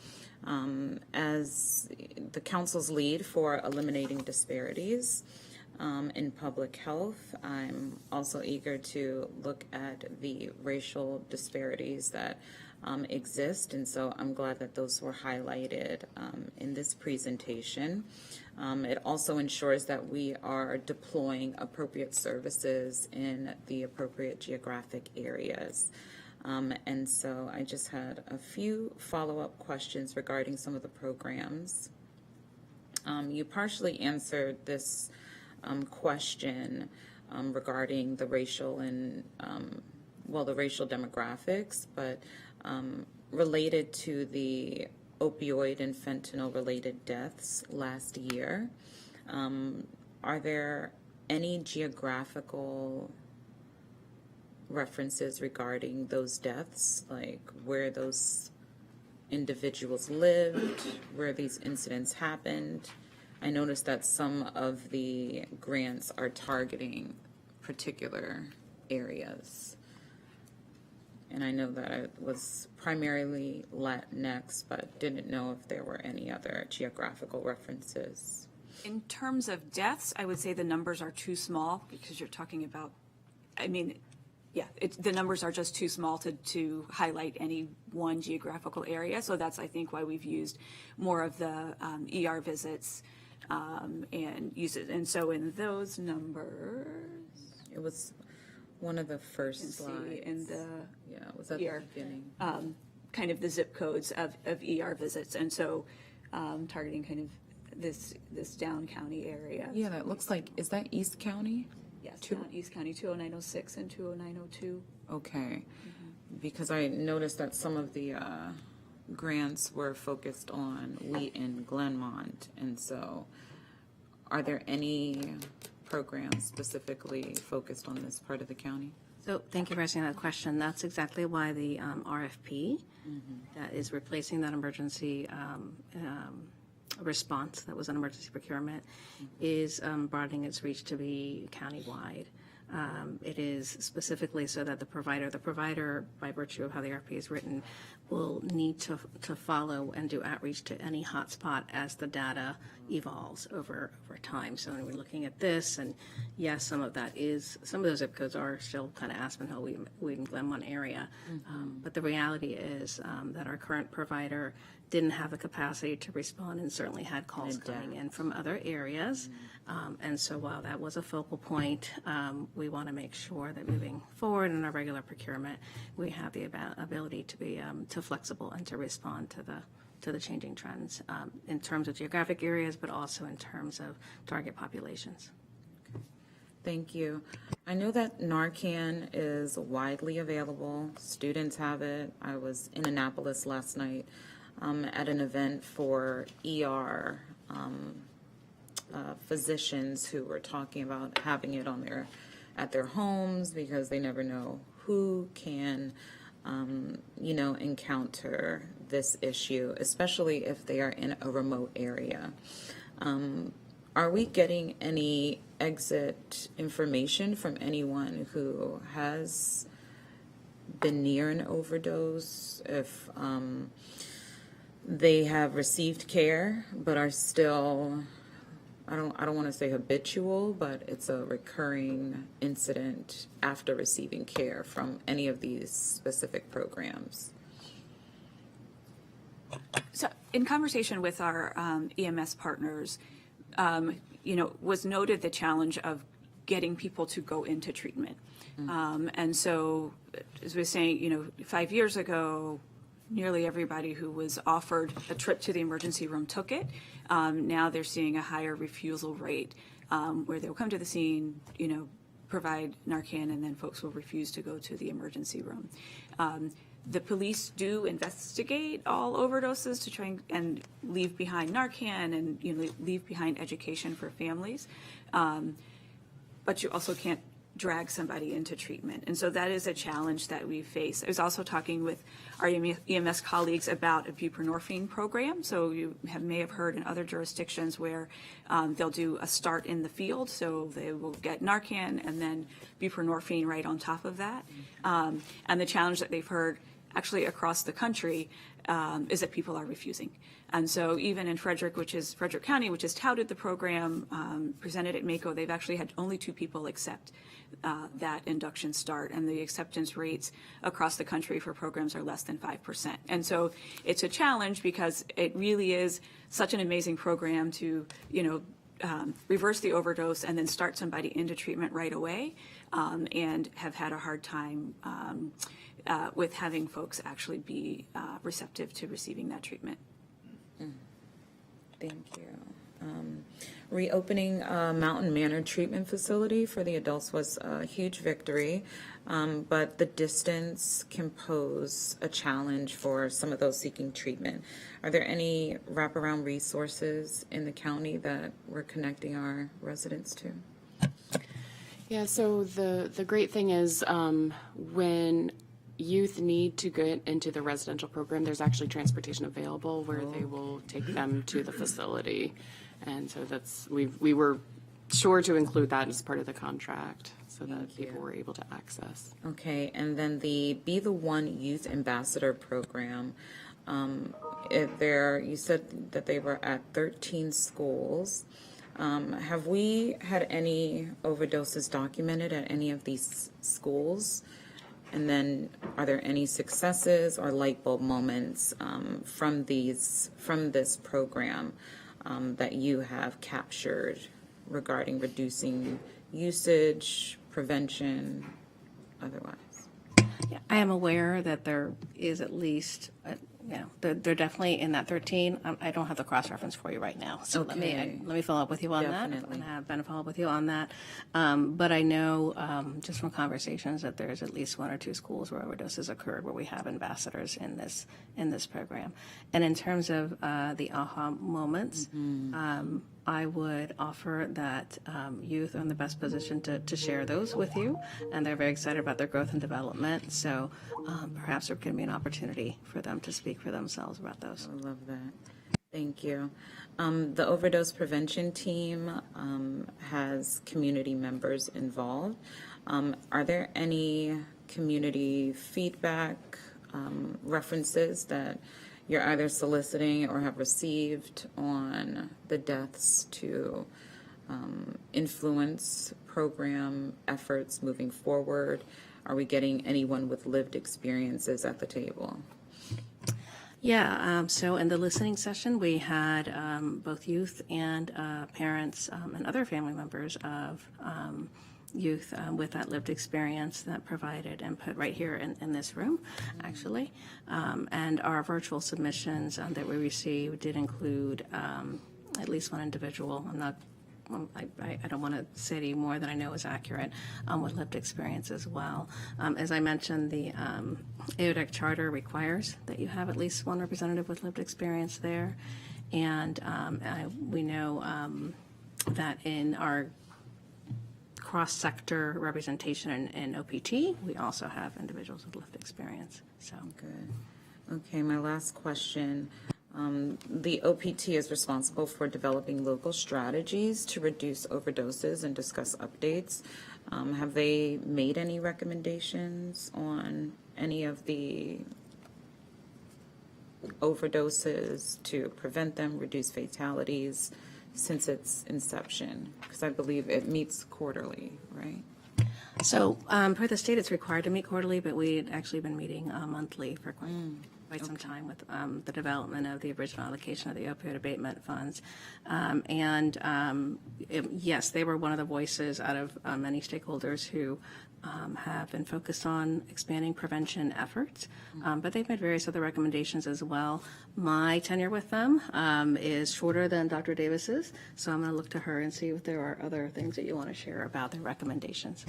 As the council's lead for eliminating disparities in public health, I'm also eager to look at the racial disparities that exist, and so I'm glad that those were highlighted in this presentation. It also ensures that we are deploying appropriate services in the appropriate geographic areas. And so I just had a few follow-up questions regarding some of the programs. You partially answered this question regarding the racial and, the racial demographics, but related to the opioid and fentanyl-related deaths last year, are there any geographical references regarding those deaths, like where those individuals lived, where these incidents happened? I noticed that some of the grants are targeting particular areas. And I know that it was primarily Latinx, but didn't know if there were any other geographical references. In terms of deaths, I would say the numbers are too small because you're talking about, I mean, yeah, the numbers are just too small to highlight any one geographical area. So that's, I think, why we've used more of the ER visits and use it. And so in those numbers, It was one of the first slides. in the It was at the beginning. kind of the zip codes of ER visits. And so targeting kind of this down county area. Yeah, that looks like, is that East County? Yes, down East County, 20906 and 20902. Okay, because I noticed that some of the grants were focused on Wheaton, Glenmont, and so are there any programs specifically focused on this part of the county? So thank you for asking that question. That's exactly why the RFP that is replacing that emergency response, that was an emergency procurement, is broadening its reach to be countywide. It is specifically so that the provider, by virtue of how the RFP is written, will need to follow and do outreach to any hotspot as the data evolves over time. So we're looking at this, and yes, some of those zip codes are still kind of Aspen Hill, Wheaton, Glenmont area. But the reality is that our current provider didn't have the capacity to respond and certainly had calls coming in from other areas. And so while that was a focal point, we want to make sure that moving forward in our regular procurement, we have the ability to be to flexible and to respond to the changing trends in terms of geographic areas, but also in terms of target populations. Thank you. I know that Narcan is widely available. Students have it. I was in Annapolis last night at an event for ER physicians who were talking about having it at their homes because they never know who can encounter this issue, especially if they are in a remote area. Are we getting any exit information from anyone who has been near an overdose, if they have received care but are still, I don't want to say habitual, but it's a recurring incident after receiving care from any of these specific programs? So in conversation with our EMS partners, was noted the challenge of getting people to go into treatment. And so, as we were saying, 5 years ago, nearly everybody who was offered a trip to the emergency room took it. Now they're seeing a higher refusal rate where they'll come to the scene, provide Narcan, and then folks will refuse to go to the emergency room. The police do investigate all overdoses to try and leave behind Narcan and leave behind education for families. But you also can't drag somebody into treatment. And so that is a challenge that we face. I was also talking with our EMS colleagues about a buprenorphine program. So you may have heard in other jurisdictions where they'll do a start in the field. So they will get Narcan and then buprenorphine right on top of that. And the challenge that they've heard actually across the country is that people are refusing. And so even in Frederick County, which has touted the program, presented at MACO, they've actually had only 2 people accept that induction start, and the acceptance rates across the country for programs are less than 5%. And so it's a challenge because it really is such an amazing program to, reverse the overdose and then start somebody into treatment right away, and have had a hard time with having folks actually be receptive to receiving that treatment. Thank you. Reopening Mountain Manor Treatment Facility for the adults was a huge victory, but the distance can pose a challenge for some of those seeking treatment. Are there any wraparound resources in the county that we're connecting our residents to? Yeah, so the great thing is when youth need to get into the residential program, there's actually transportation available where they will take them to the facility. And so we were sure to include that as part of the contract so that people were able to access. Okay, and then the Be the One Youth Ambassador Program, you said that they were at 13 schools. Have we had any overdoses documented at any of these schools? And then are there any successes or light bulb moments from this program that you have captured regarding reducing usage, prevention, otherwise? Yeah, I am aware that there is at least, they're definitely in that 13. I don't have the cross-reference for you right now, so Okay. let me follow up with you on Definitely. that. And have Ben follow up with you on that. But I know just from conversations that there's at least 1 or 2 schools where overdoses occurred where we have ambassadors in this program. And in terms of the aha moments, I would offer that youth are in the best position to share those with you, and they're very excited about their growth and development. So perhaps there can be an opportunity for them to speak for themselves about those. I love that. Thank you. The overdose prevention team has community members involved. Are there any community feedback references that you're either soliciting or have received on the deaths to influence program efforts moving forward? Are we getting anyone with lived experiences at the table? Yeah, so in the listening session, we had both youth and parents and other family members of youth with that lived experience that provided input right here in this room, actually. And our virtual submissions that we received did include at least one individual. I don't want to say any more than I know is accurate with lived experience as well. As I mentioned, the AODEC charter requires that you have at least one representative with lived experience there. And we know that in our cross-sector representation in OPT. We also have individuals with lived experience. So Good. Okay, my last question. The OPT is responsible for developing local strategies to reduce overdoses and discuss updates. Have they made any recommendations on any of the overdoses to prevent them, reduce fatalities since its inception? Because I believe it meets quarterly, right? So per the state, it's required to meet quarterly, but we've actually been meeting monthly for quite some time with the development of the original allocation of the opioid abatement funds. Yes, they were one of the voices out of many stakeholders who have been focused on expanding prevention efforts, but they've made various other recommendations as well. My tenure with them is shorter than Dr. Davis's, so I'm going to look to her and see if there are other things that you want to share about their recommendations.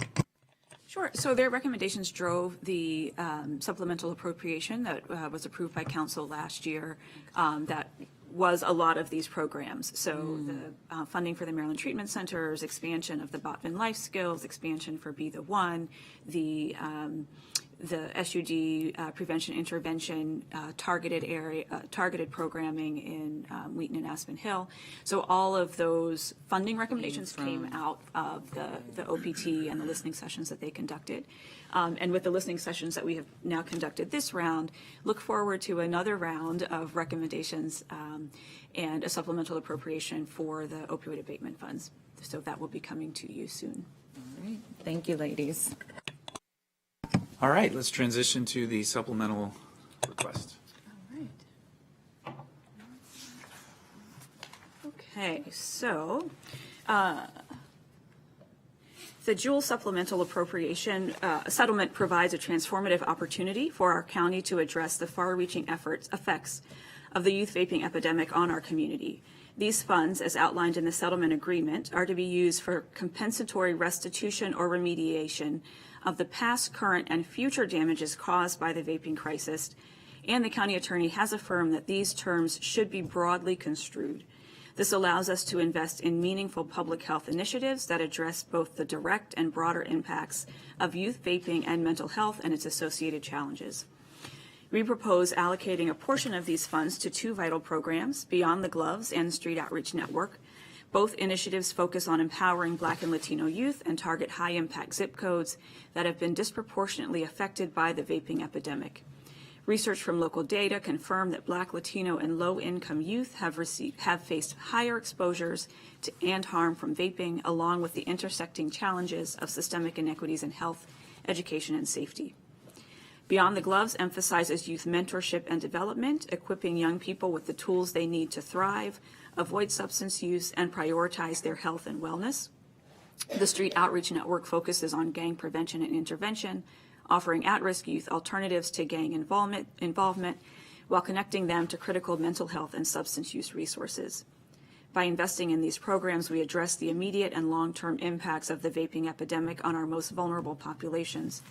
Sure. So their recommendations drove the supplemental appropriation that was approved by council last year that was a lot of these programs. So the funding for the Maryland Treatment Centers, expansion of the Botman Life Skills, expansion for Be the One, the SUD prevention intervention targeted programming in Wheaton and Aspen Hill. So all of those funding recommendations came out of the OPT and the listening sessions that they conducted. And with the listening sessions that we have now conducted this round, look forward to another round of recommendations and a supplemental appropriation for the opioid abatement funds. So that will be coming to you soon. All right. Thank you, ladies. All right, let's transition to the supplemental request. All right. Okay, so the dual supplemental appropriation settlement provides a transformative opportunity for our county to address the far-reaching effects of the youth vaping epidemic on our community. These funds, as outlined in the settlement agreement, are to be used for compensatory restitution or remediation of the past, current, and future damages caused by the vaping crisis, and the county attorney has affirmed that these terms should be broadly construed. This allows us to invest in meaningful public health initiatives that address both the direct and broader impacts of youth vaping and mental health and its associated challenges. We propose allocating a portion of these funds to two vital programs, Beyond the Gloves and Street Outreach Network. Both initiatives focus on empowering Black and Latino youth and target high-impact zip codes that have been disproportionately affected by the vaping epidemic. Research from local data confirm that Black, Latino, and low-income youth have faced higher exposures to and harm from vaping, along with the intersecting challenges of systemic inequities in health, education, and safety. Beyond the Gloves emphasizes youth mentorship and development, equipping young people with the tools they need to thrive, avoid substance use, and prioritize their health and wellness. The Street Outreach Network focuses on gang prevention and intervention, offering at-risk youth alternatives to gang involvement while connecting them to critical mental health and substance use resources. By investing in these programs, we address the immediate and long-term impacts of the vaping epidemic on our most vulnerable populations.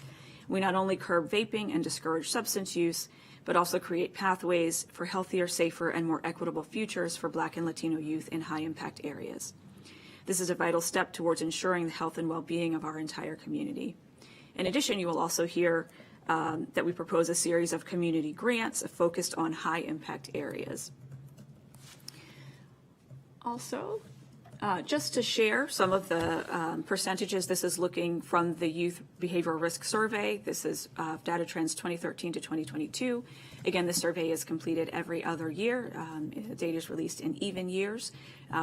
We not only curb vaping and discourage substance use, but also create pathways for healthier, safer, and more equitable futures for Black and Latino youth in high-impact areas. This is a vital step towards ensuring the health and well-being of our entire community. In addition, you will also hear that we propose a series of community grants focused on high-impact areas. Also, just to share some of the percentages, this is looking from the Youth Behavioral Risk Survey. This is data trends 2013 to 2022. Again, the survey is completed every other year. The data is released in even years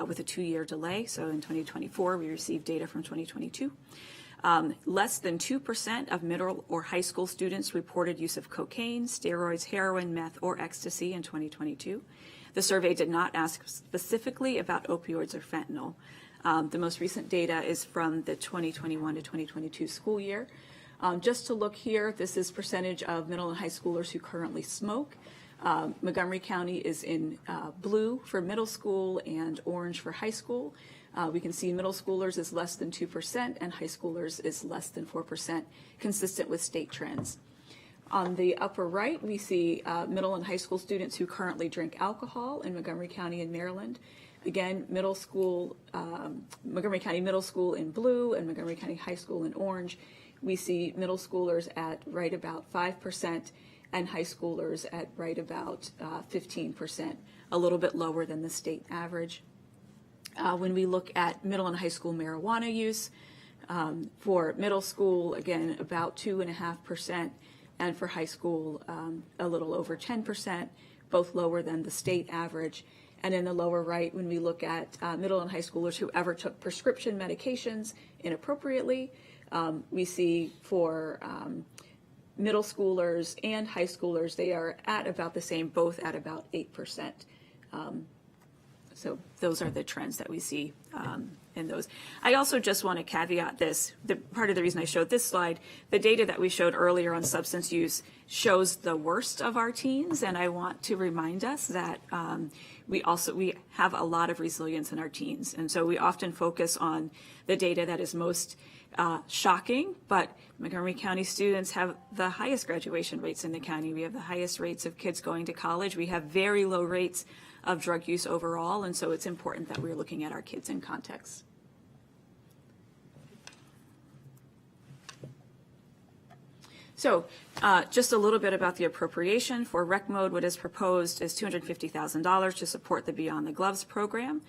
with a 2-year delay. So in 2024, we received data from 2022. Less than 2% of middle or high school students reported use of cocaine, steroids, heroin, meth, or ecstasy in 2022. The survey did not ask specifically about opioids or fentanyl. The most recent data is from the 2021 to 2022 school year. Just to look here, this is percentage of middle and high schoolers who currently smoke. Montgomery County is in blue for middle school and orange for high school. We can see middle schoolers is less than 2% and high schoolers is less than 4%, consistent with state trends. On the upper right, we see middle and high school students who currently drink alcohol in Montgomery County and Maryland. Again, middle school, Montgomery County Middle School in blue and Montgomery County High School in orange. We see middle schoolers at right about 5% and high schoolers at right about 15%, a little bit lower than the state average. When we look at middle and high school marijuana use, for middle school, again, about 2.5%, and for high school, a little over 10%, both lower than the state average. And in the lower right, when we look at middle and high schoolers who ever took prescription medications inappropriately, we see for middle schoolers and high schoolers, they are at about the same, both at about 8%. So those are the trends that we see in those. I also just want to caveat this. Part of the reason I showed this slide, the data that we showed earlier on substance use shows the worst of our teens, and I want to remind us that we have a lot of resilience in our teens, and so we often focus on the data that is most shocking, but Montgomery County students have the highest graduation rates in the county. We have the highest rates of kids going to college. We have very low rates of drug use overall, and so it's important that we're looking at our kids in context. So just a little bit about the appropriation. For rec mode, what is proposed is $250,000 to support the Beyond the Gloves program,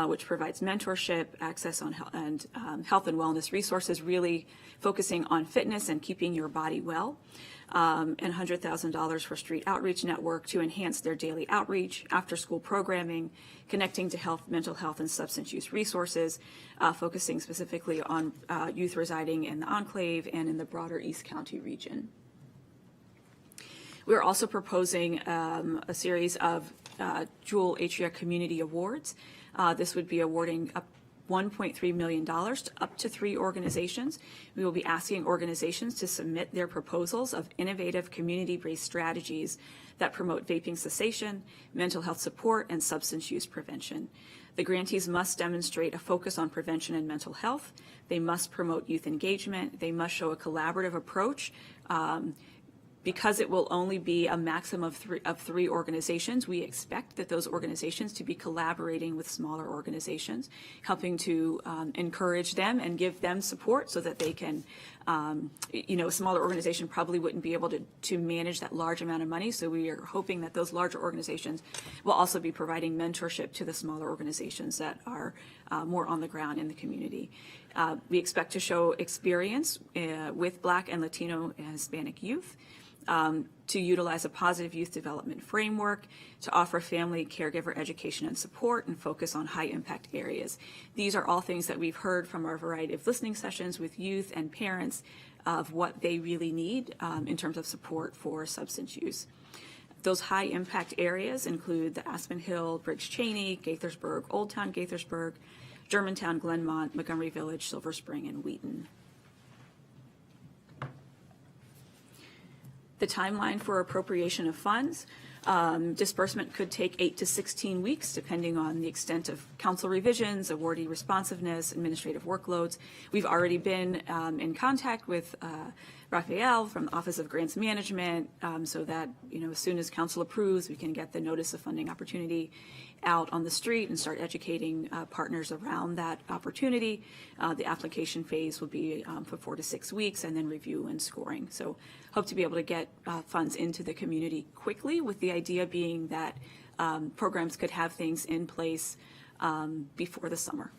which provides mentorship, access on health and wellness resources, really focusing on fitness and keeping your body well. And $100,000 for Street Outreach Network to enhance their daily outreach, after-school programming, connecting to health, mental health, and substance use resources, focusing specifically on youth residing in the Enclave and in the broader East County region. We're also proposing a series of Jewel Atria Community Awards. This would be awarding up $1.3 million to up to 3 organizations. We will be asking organizations to submit their proposals of innovative community-based strategies that promote vaping cessation, mental health support, and substance use prevention. The grantees must demonstrate a focus on prevention and mental health. They must promote youth engagement. They must show a collaborative approach. Because it will only be a maximum of three organizations, we expect that those organizations to be collaborating with smaller organizations, helping to encourage them and give them support so that they can, a smaller organization probably wouldn't be able to manage that large amount of money. So we are hoping that those larger organizations will also be providing mentorship to the smaller organizations that are more on the ground in the community. We expect to show experience with Black and Latino and Hispanic youth, to utilize a positive youth development framework, to offer family caregiver education and support, and focus on high impact areas. These are all things that we've heard from our variety of listening sessions with youth and parents of what they really need in terms of support for substance use. Those high impact areas include the Aspen Hill, Briggs Cheney, Gaithersburg, Old Town Gaithersburg, Germantown, Glenmont, Montgomery Village, Silver Spring, and Wheaton. The timeline for appropriation of funds. Disbursement could take 8 to 16 weeks, depending on the extent of council revisions, awardee responsiveness, administrative workloads. We've already been in contact with Raphael from the Office of Grants Management, so that as soon as council approves, we can get the notice of funding opportunity out on the street and start educating partners around that opportunity. The application phase will be for 4 to 6 weeks, and then review and scoring. So hope to be able to get funds into the community quickly, with the idea being that programs could have things in place before the summer.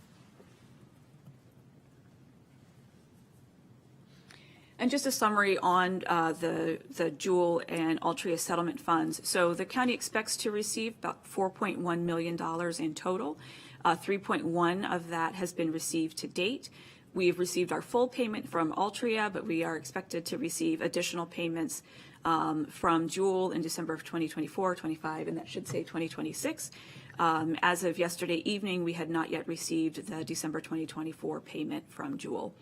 And just a summary on the Jewel and Altria settlement funds. So the county expects to receive about $4.1 million in total. 3.1 of that has been received to date. We've received our full payment from Altria, but we are expected to receive additional payments from Jewel in December of 2024, 25, and that should say 2026. As of yesterday evening, we had not yet received the December 2024 payment from Jewel.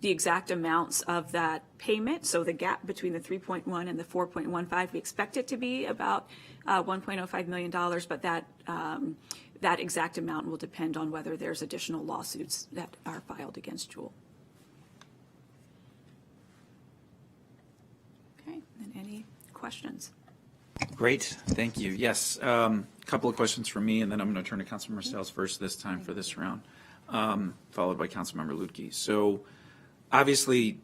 The exact amounts of that payment, so the gap between the 3.1 and the 4.15, we expect it to be about $1.05 million, but that exact amount will depend on whether there's additional lawsuits that are filed against Jewel. Okay, and any questions? Great, thank you. Yes, a couple of questions from me, and then I'm going to turn to Councilmember Sayles first this time for this round, followed by Councilmember Luedtke. So obviously,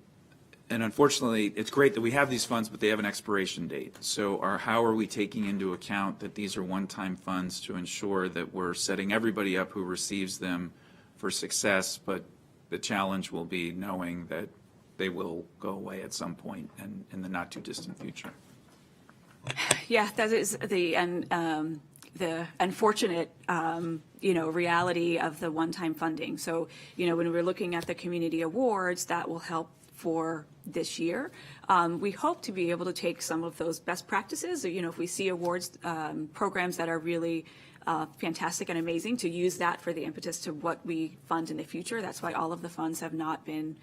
and unfortunately, it's great that we have these funds, but they have an expiration date. So how are we taking into account that these are one-time funds to ensure that we're setting everybody up who receives them for success, but the challenge will be knowing that they will go away at some point and in the not-too-distant future? Yeah, that is the unfortunate, reality of the one-time funding. So, when we're looking at the community awards, that will help for this year. We hope to be able to take some of those best practices, if we see awards, programs that are really fantastic and amazing, to use that for the impetus to what we fund in the future. That's why all of the funds have not been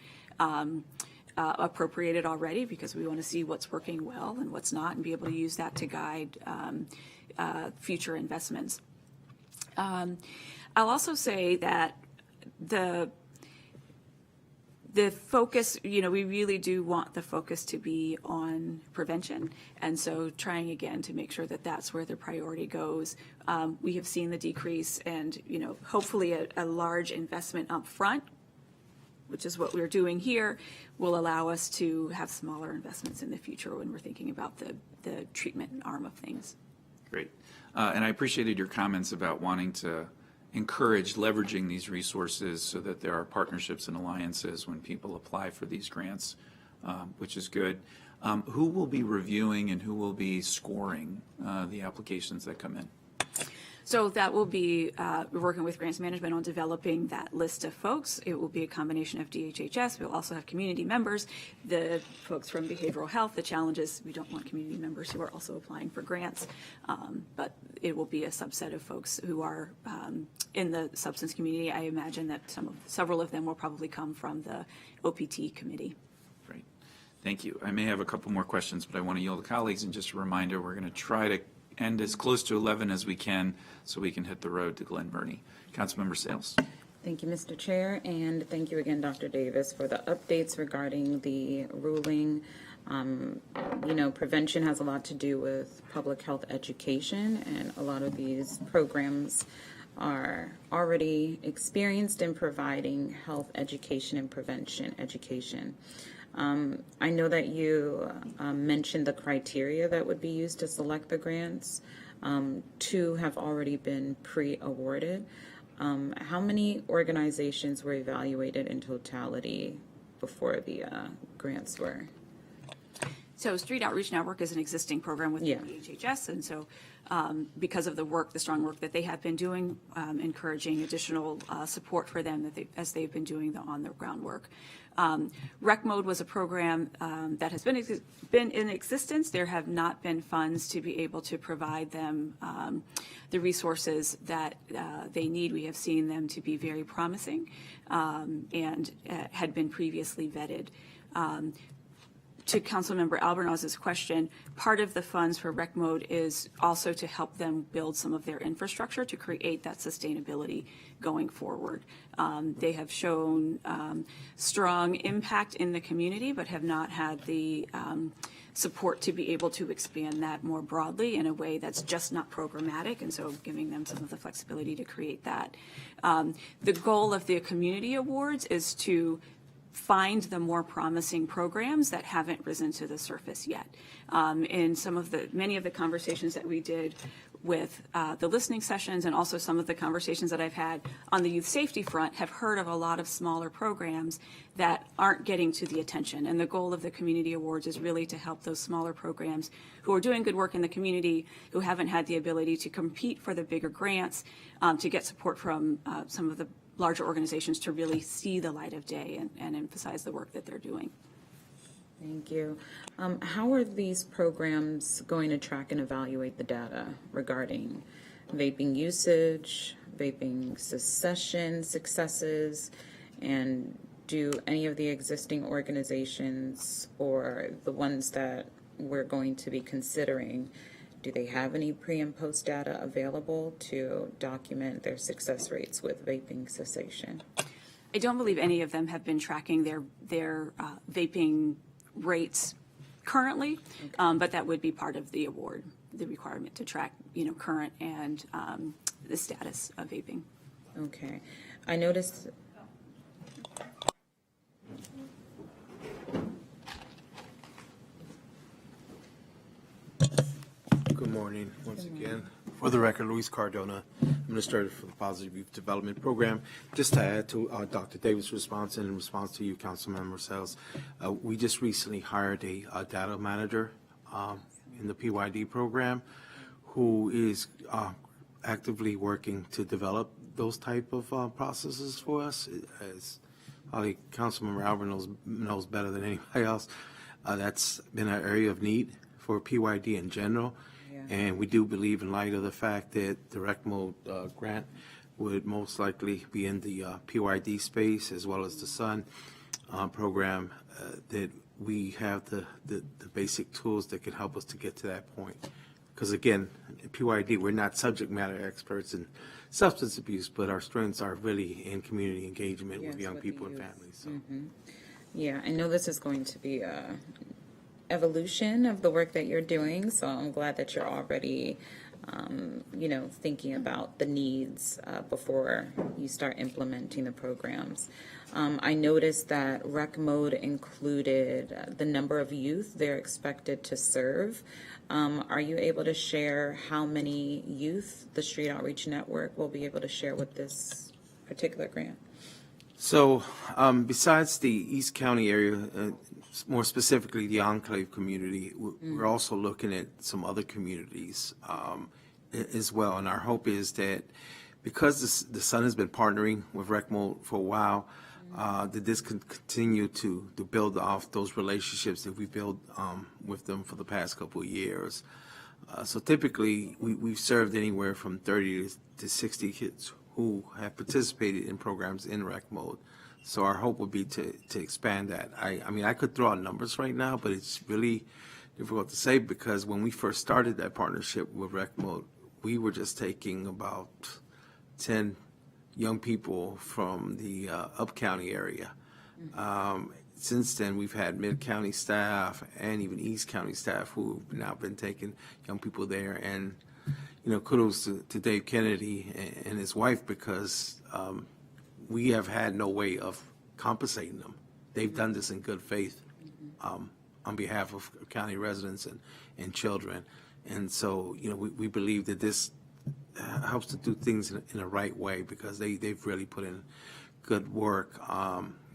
appropriated already, because we want to see what's working well and what's not, and be able to use that to guide future investments. I'll also say that the focus, we really do want the focus to be on prevention. And so trying again to make sure that that's where the priority goes. We have seen the decrease, and, hopefully a large investment up front, which is what we're doing here, will allow us to have smaller investments in the future when we're thinking about the treatment arm of things. Great. And I appreciated your comments about wanting to encourage leveraging these resources so that there are partnerships and alliances when people apply for these grants, which is good. Who will be reviewing and who will be scoring the applications that come in? So that will be, we're working with grants management on developing that list of folks. It will be a combination of DHHS. We'll also have community members, the folks from behavioral health. The challenge is we don't want community members who are also applying for grants, but it will be a subset of folks who are in the substance community. I imagine that several of them will probably come from the OPT committee. Great. Thank you. I may have a couple more questions, but I want to yield to colleagues. And just a reminder, we're going to try to end as close to 11 as we can so we can hit the road to Glen Burnie. Councilmember Sayles. Thank you, Mr. Chair, and thank you again, Dr. Davis, for the updates regarding the ruling. Prevention has a lot to do with public health education, and a lot of these programs are already experienced in providing health education and prevention education. I know that you mentioned the criteria that would be used to select the grants. 2 have already been pre-awarded. How many organizations were evaluated in totality before the grants were? So Street Outreach Network is an existing program with DHHS, and so because of the strong work that they have been doing, encouraging additional support for them as they've been doing the on-the-ground work. Rec Mode was a program that has been in existence. There have not been funds to be able to provide them the resources that they need. We have seen them to be very promising and had been previously vetted. To Councilmember Albornoz's question, part of the funds for Rec Mode is also to help them build some of their infrastructure to create that sustainability going forward. They have shown strong impact in the community, but have not had the support to be able to expand that more broadly in a way that's just not programmatic, and so giving them some of the flexibility to create that. The goal of the community awards is to find the more promising programs that haven't risen to the surface yet. In many of the conversations that we did with the listening sessions, and also some of the conversations that I've had on the youth safety front, have heard of a lot of smaller programs that aren't getting to the attention. And the goal of the community awards is really to help those smaller programs who are doing good work in the community, who haven't had the ability to compete for the bigger grants, to get support from some of the larger organizations to really see the light of day and emphasize the work that they're doing. Thank you. How are these programs going to track and evaluate the data regarding vaping usage, vaping cessation successes, and do any of the existing organizations or the ones that we're going to be considering, do they have any pre and post data available to document their success rates with vaping cessation? I don't believe any of them have been tracking their vaping rates currently, but that would be part of the award. the requirement to track, current and the status of vaping. Okay. I noticed. Good morning, once again. For the record, Luis Cardona, Administrator for the Positive Youth Development Program. Just to add to Dr. Davis' response and in response to you, Councilmember Sayles, we just recently hired a data manager in the PYD program who is actively working to develop those type of processes for us. As probably Councilmember Albornoz knows better than anybody else, that's been an area of need for PYD in general. And we do believe, in light of the fact that the rec mode grant would most likely be in the PYD space as well as the SUN program, that we have the basic tools that can help us to get to that point. Because again, in PYD, we're not subject matter experts in substance abuse, but our strengths are really in community engagement with young people and families. So. Yeah, I know this is going to be a evolution of the work that you're doing, so I'm glad that you're already, thinking about the needs before you start implementing the programs. I noticed that rec mode included the number of youth they're expected to serve. Are you able to share how many youth the Street Outreach Network will be able to share with this particular grant? So besides the East County area, more specifically the Enclave community, we're also looking at some other communities as well. And our hope is that because the Sun has been partnering with RecMo for a while, that this can continue to build off those relationships that we built with them for the past couple of years. So typically, we've served anywhere from 30 to 60 kids who have participated in programs in rec mode. So our hope would be to expand that. I mean, I could throw out numbers right now, but it's really difficult to say because when we first started that partnership with rec mode, we were just taking about 10 young people from the up-county area. Since then, we've had mid-county staff and even East County staff who have now been taking young people there. And kudos to Dave Kennedy and his wife because we have had no way of compensating them. They've done this in good faith on behalf of county residents and children. And so, we believe that this helps to do things in a right way because they've really put in good work.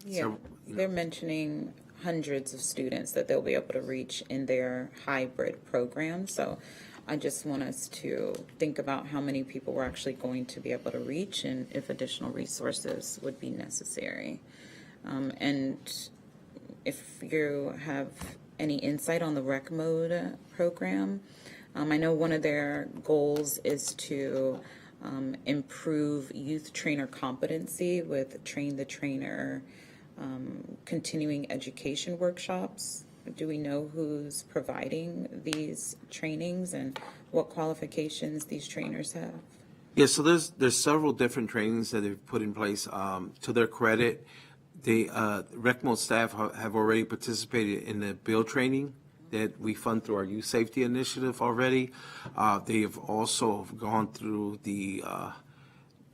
They're mentioning hundreds of students that they'll be able to reach in their hybrid program. So I just want us to think about how many people we're actually going to be able to reach and if additional resources would be necessary. And if you have any insight on the rec mode program, I know one of their goals is to improve youth trainer competency with Train the Trainer continuing education workshops. Do we know who's providing these trainings and what qualifications these trainers have? Yeah, so there's several different trainings that they've put in place. To their credit, the RecMo staff have already participated in the bill training that we fund through our youth safety initiative already. They have also gone through the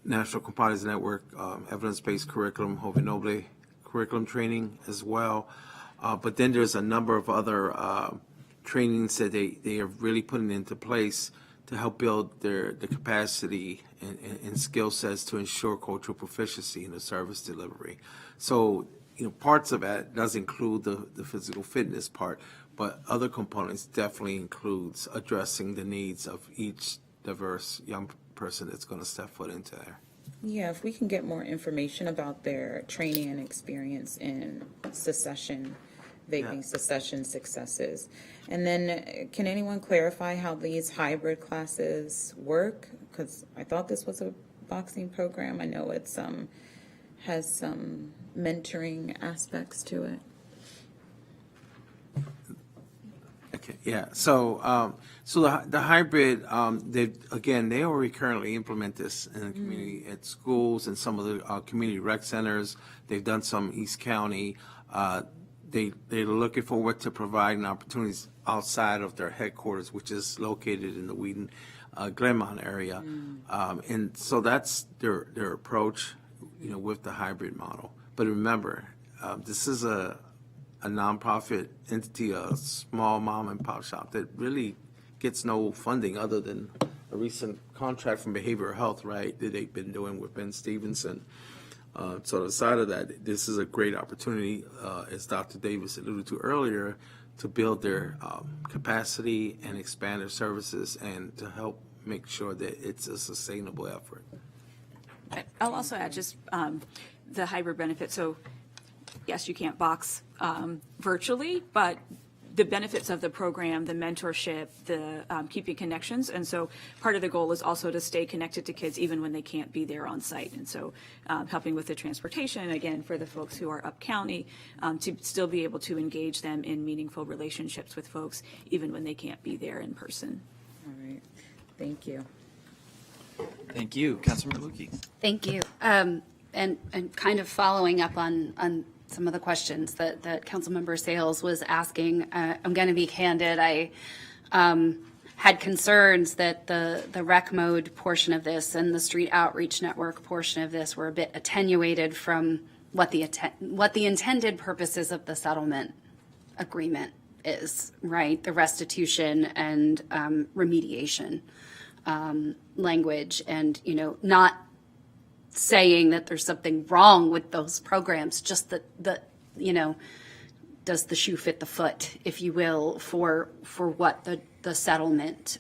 National Compliance Network evidence-based curriculum, Joven Noble curriculum training as well. But then there's a number of other trainings that they are really putting into place to help build the capacity and skill sets to ensure cultural proficiency in the service delivery. So, parts of that does include the physical fitness part, but other components definitely includes addressing the needs of each diverse young person that's going to step foot into there. Yeah, if we can get more information about their training and experience in secession, vaping secession successes. And then can anyone clarify how these hybrid classes work? Because I thought this was a boxing program. I know it's has some mentoring aspects to it. Okay, yeah. So, the hybrid, they already currently implement this in the community at schools and some of the community rec centers. They've done some East County. they're looking forward to providing opportunities outside of their headquarters, which is located in the Wheaton, Glenmont area. And so that's their approach, with the hybrid model. But remember, this is a nonprofit entity, a small mom and pop shop that really gets no funding other than a recent contract from behavioral health, right, that they've been doing with Ben Stevenson. So aside of that, this is a great opportunity, as Dr. Davis alluded to earlier, to build their capacity and expand their services and to help make sure that it's a sustainable effort. I'll also add just the hybrid benefit. So yes, you can't box virtually, but the benefits of the program, the mentorship, the keeping connections. And so part of the goal is also to stay connected to kids even when they can't be there on site. And so helping with the transportation, again, for the folks who are up county, to still be able to engage them in meaningful relationships with folks even when they can't be there in person. All right, thank you. Thank you. Councilmember Luedtke. Thank you. And kind of following up on some of the questions that Councilmember Sayles was asking, I'm going to be candid. I had concerns that the rec mode portion of this and the street outreach network portion of this were a bit attenuated from what the intended purposes of the settlement agreement is, right? The restitution and remediation language, and not saying that there's something wrong with those programs, just that does the shoe fit the foot, if you will, for what the settlement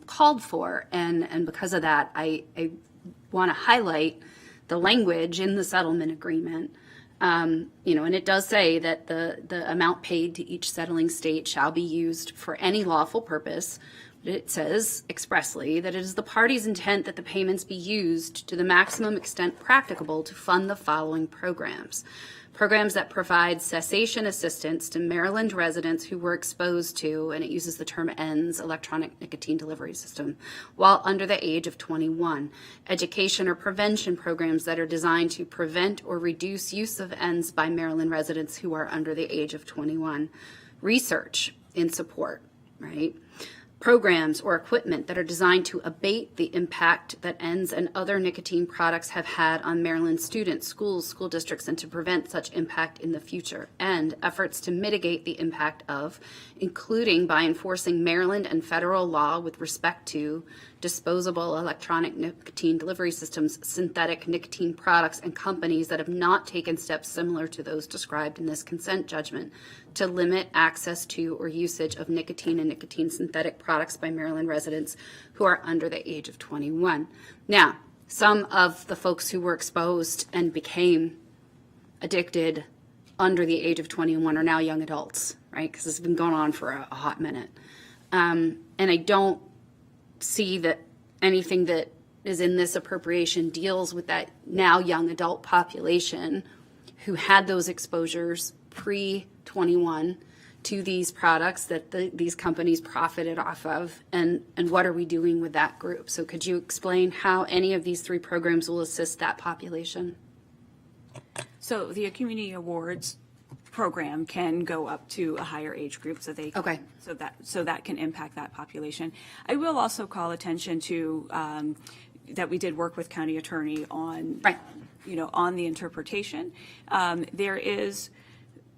called for. And because of that, I want to highlight the language in the settlement agreement. And it does say that the amount paid to each settling state shall be used for any lawful purpose. It says expressly that it is the party's intent that the payments be used to the maximum extent practicable to fund the following programs. Programs that provide cessation assistance to Maryland residents who were exposed to, and it uses the term ENDS, electronic nicotine delivery system, while under the age of 21. Education or prevention programs that are designed to prevent or reduce use of ENDS by Maryland residents who are under the age of 21. Research in support, right? Programs or equipment that are designed to abate the impact that ENDS and other nicotine products have had on Maryland students, schools, school districts, and to prevent such impact in the future. And efforts to mitigate the impact of, including by enforcing Maryland and federal law with respect to disposable electronic nicotine delivery systems, synthetic nicotine products, and companies that have not taken steps similar to those described in this consent judgment to limit access to or usage of nicotine and nicotine synthetic products by Maryland residents who are under the age of 21. Now, some of the folks who were exposed and became addicted under the age of 21 are now young adults, right? Because it's been going on for a hot minute. And I don't see that anything that is in this appropriation deals with that now young adult population who had those exposures pre-21 to these products that these companies profited off of, and what are we doing with that group? So could you explain how any of these three programs will assist that population? So the Community Awards program can go up to a higher age group, so they Okay. so that can impact that population. I will also call attention to that we did work with county attorney on Right. On the interpretation. There is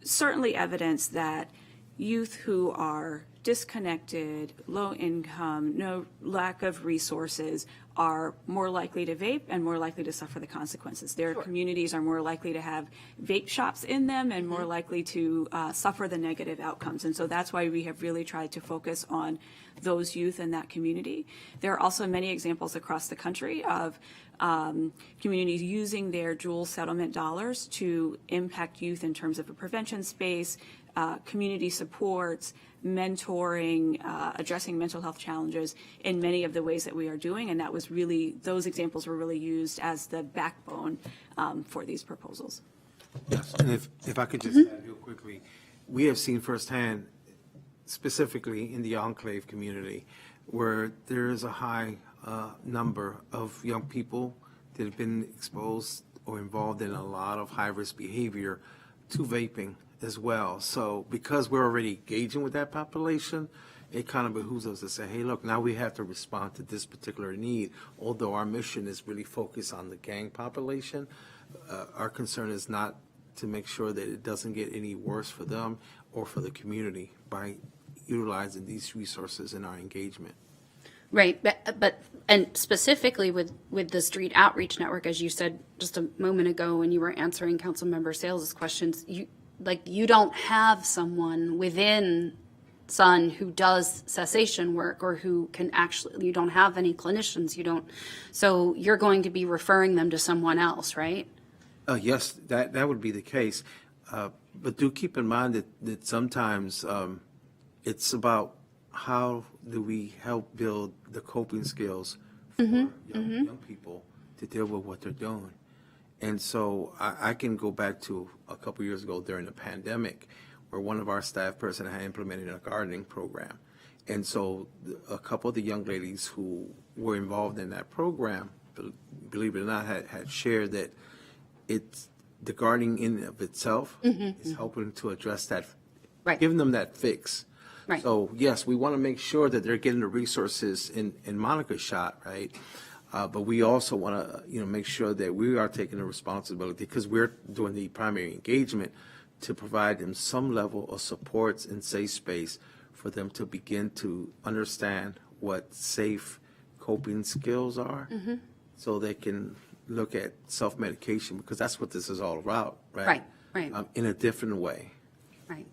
certainly evidence that youth who are disconnected, low income, no lack of resources are more likely to vape and more likely to suffer the consequences. Their communities are more likely to have vape shops in them and more likely to suffer the negative outcomes. And so that's why we have really tried to focus on those youth in that community. There are also many examples across the country of communities using their dual settlement dollars to impact youth in terms of a prevention space, community supports, mentoring, addressing mental health challenges in many of the ways that we are doing. And that was really, those examples were really used as the backbone for these proposals. Yes, and if I could just add real quickly, we have seen firsthand, specifically in the enclave community, where there is a high number of young people that have been exposed or involved in a lot of high-risk behavior to vaping as well. So because we're already engaging with that population, it kind of behooves us to say, hey, look, now we have to respond to this particular need. Although our mission is really focused on the gang population, our concern is not to make sure that it doesn't get any worse for them or for the community by utilizing these resources in our engagement. Right, but and specifically with the street outreach network, as you said just a moment ago when you were answering Councilmember Sayles' questions, you don't have someone within Sun who does cessation work or who can actually, you don't have any clinicians, so you're going to be referring them to someone else, right? Yes, that would be the case. But do keep in mind that sometimes it's about how do we help build the coping skills for young people to deal with what they're doing. And so I can go back to a couple years ago during the pandemic where one of our staff person had implemented a gardening program. And so a couple of the young ladies who were involved in that program, believe it or not, had shared that it's the gardening in and of itself is helping to address that, Right. giving them that fix. Right. So yes, we want to make sure that they're getting the resources in Monica's shot, right? But we also want to, make sure that we are taking the responsibility because we're doing the primary engagement to provide them some level of supports and safe space for them to begin to understand what safe coping skills are, so they can look at self-medication because that's what this is all about, right? Right. In a different way. Right.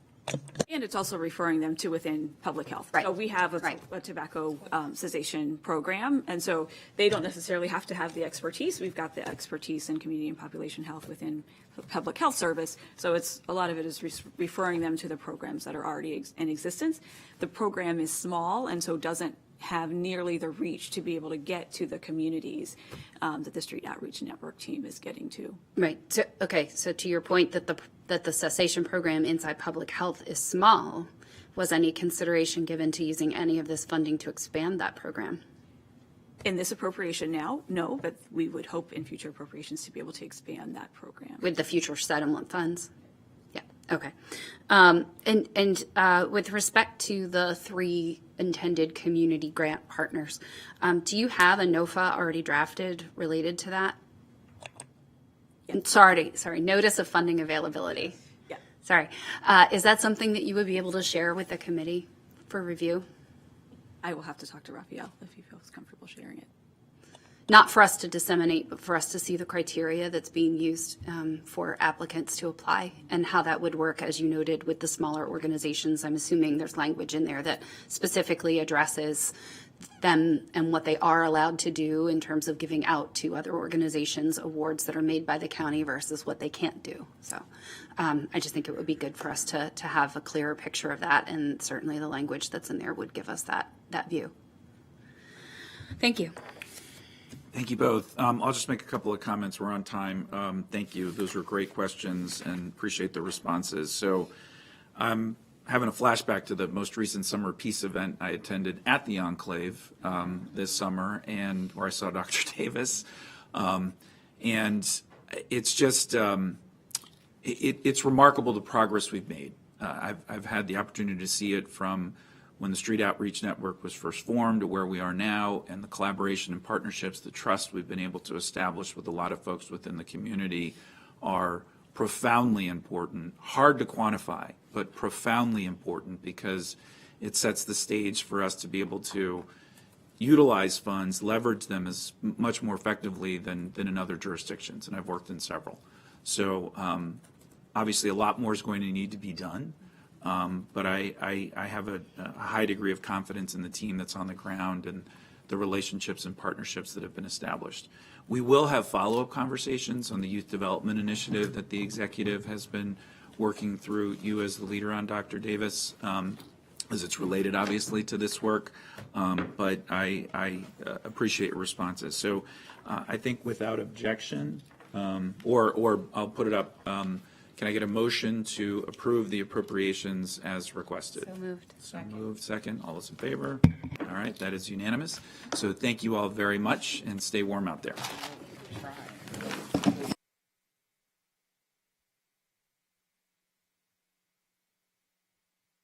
And it's also referring them to within public health. Right. So we have Right. a tobacco cessation program, and so they don't necessarily have to have the expertise. We've got the expertise in community and population health within the public health service. So it's a lot of it is referring them to the programs that are already in existence. The program is small, and so doesn't have nearly the reach to be able to get to the communities that the Street Outreach Network team is getting to. Right. So, okay. So to your point that the cessation program inside public health is small, was any consideration given to using any of this funding to expand that program? In this appropriation now, no, but we would hope in future appropriations to be able to expand that program. With the future settlement funds? Yeah, okay. And with respect to the 3 intended community grant partners, do you have a NOFA already drafted related to that? Sorry, notice of funding availability. Yeah. Sorry. Is that something that you would be able to share with the committee for review? I will have to talk to Raphael if he feels comfortable sharing it. Not for us to disseminate, but for us to see the criteria that's being used for applicants to apply and how that would work, as you noted, with the smaller organizations. I'm assuming there's language in there that specifically addresses them and what they are allowed to do in terms of giving out to other organizations awards that are made by the county versus what they can't do. So I just think it would be good for us to have a clearer picture of that, and certainly the language that's in there would give us that view. Thank you. Thank you both. I'll just make a couple of comments. We're on time. Thank you. Those were great questions and appreciate the responses. So I'm having a flashback to the most recent summer peace event I attended at the Enclave this summer, and where I saw Dr. Davis. And it's just, it's remarkable the progress we've made. I've had the opportunity to see it from when the Street Outreach Network was first formed to where we are now, and the collaboration and partnerships, the trust we've been able to establish with a lot of folks within the community are profoundly important, hard to quantify, but profoundly important because it sets the stage for us to be able to utilize funds, leverage them as much more effectively than in other jurisdictions, and I've worked in several. So obviously a lot more is going to need to be done. But I have a high degree of confidence in the team that's on the ground and the relationships and partnerships that have been established. We will have follow-up conversations on the youth development initiative that the executive has been working through, you as the leader on, Dr. Davis, as it's related obviously to this work. But I appreciate your responses. So I think without objection, or I'll put it up, can I get a motion to approve the appropriations as requested? So moved. So moved, second. All those in favor? All right, that is unanimous. So thank you all very much, and stay warm out there.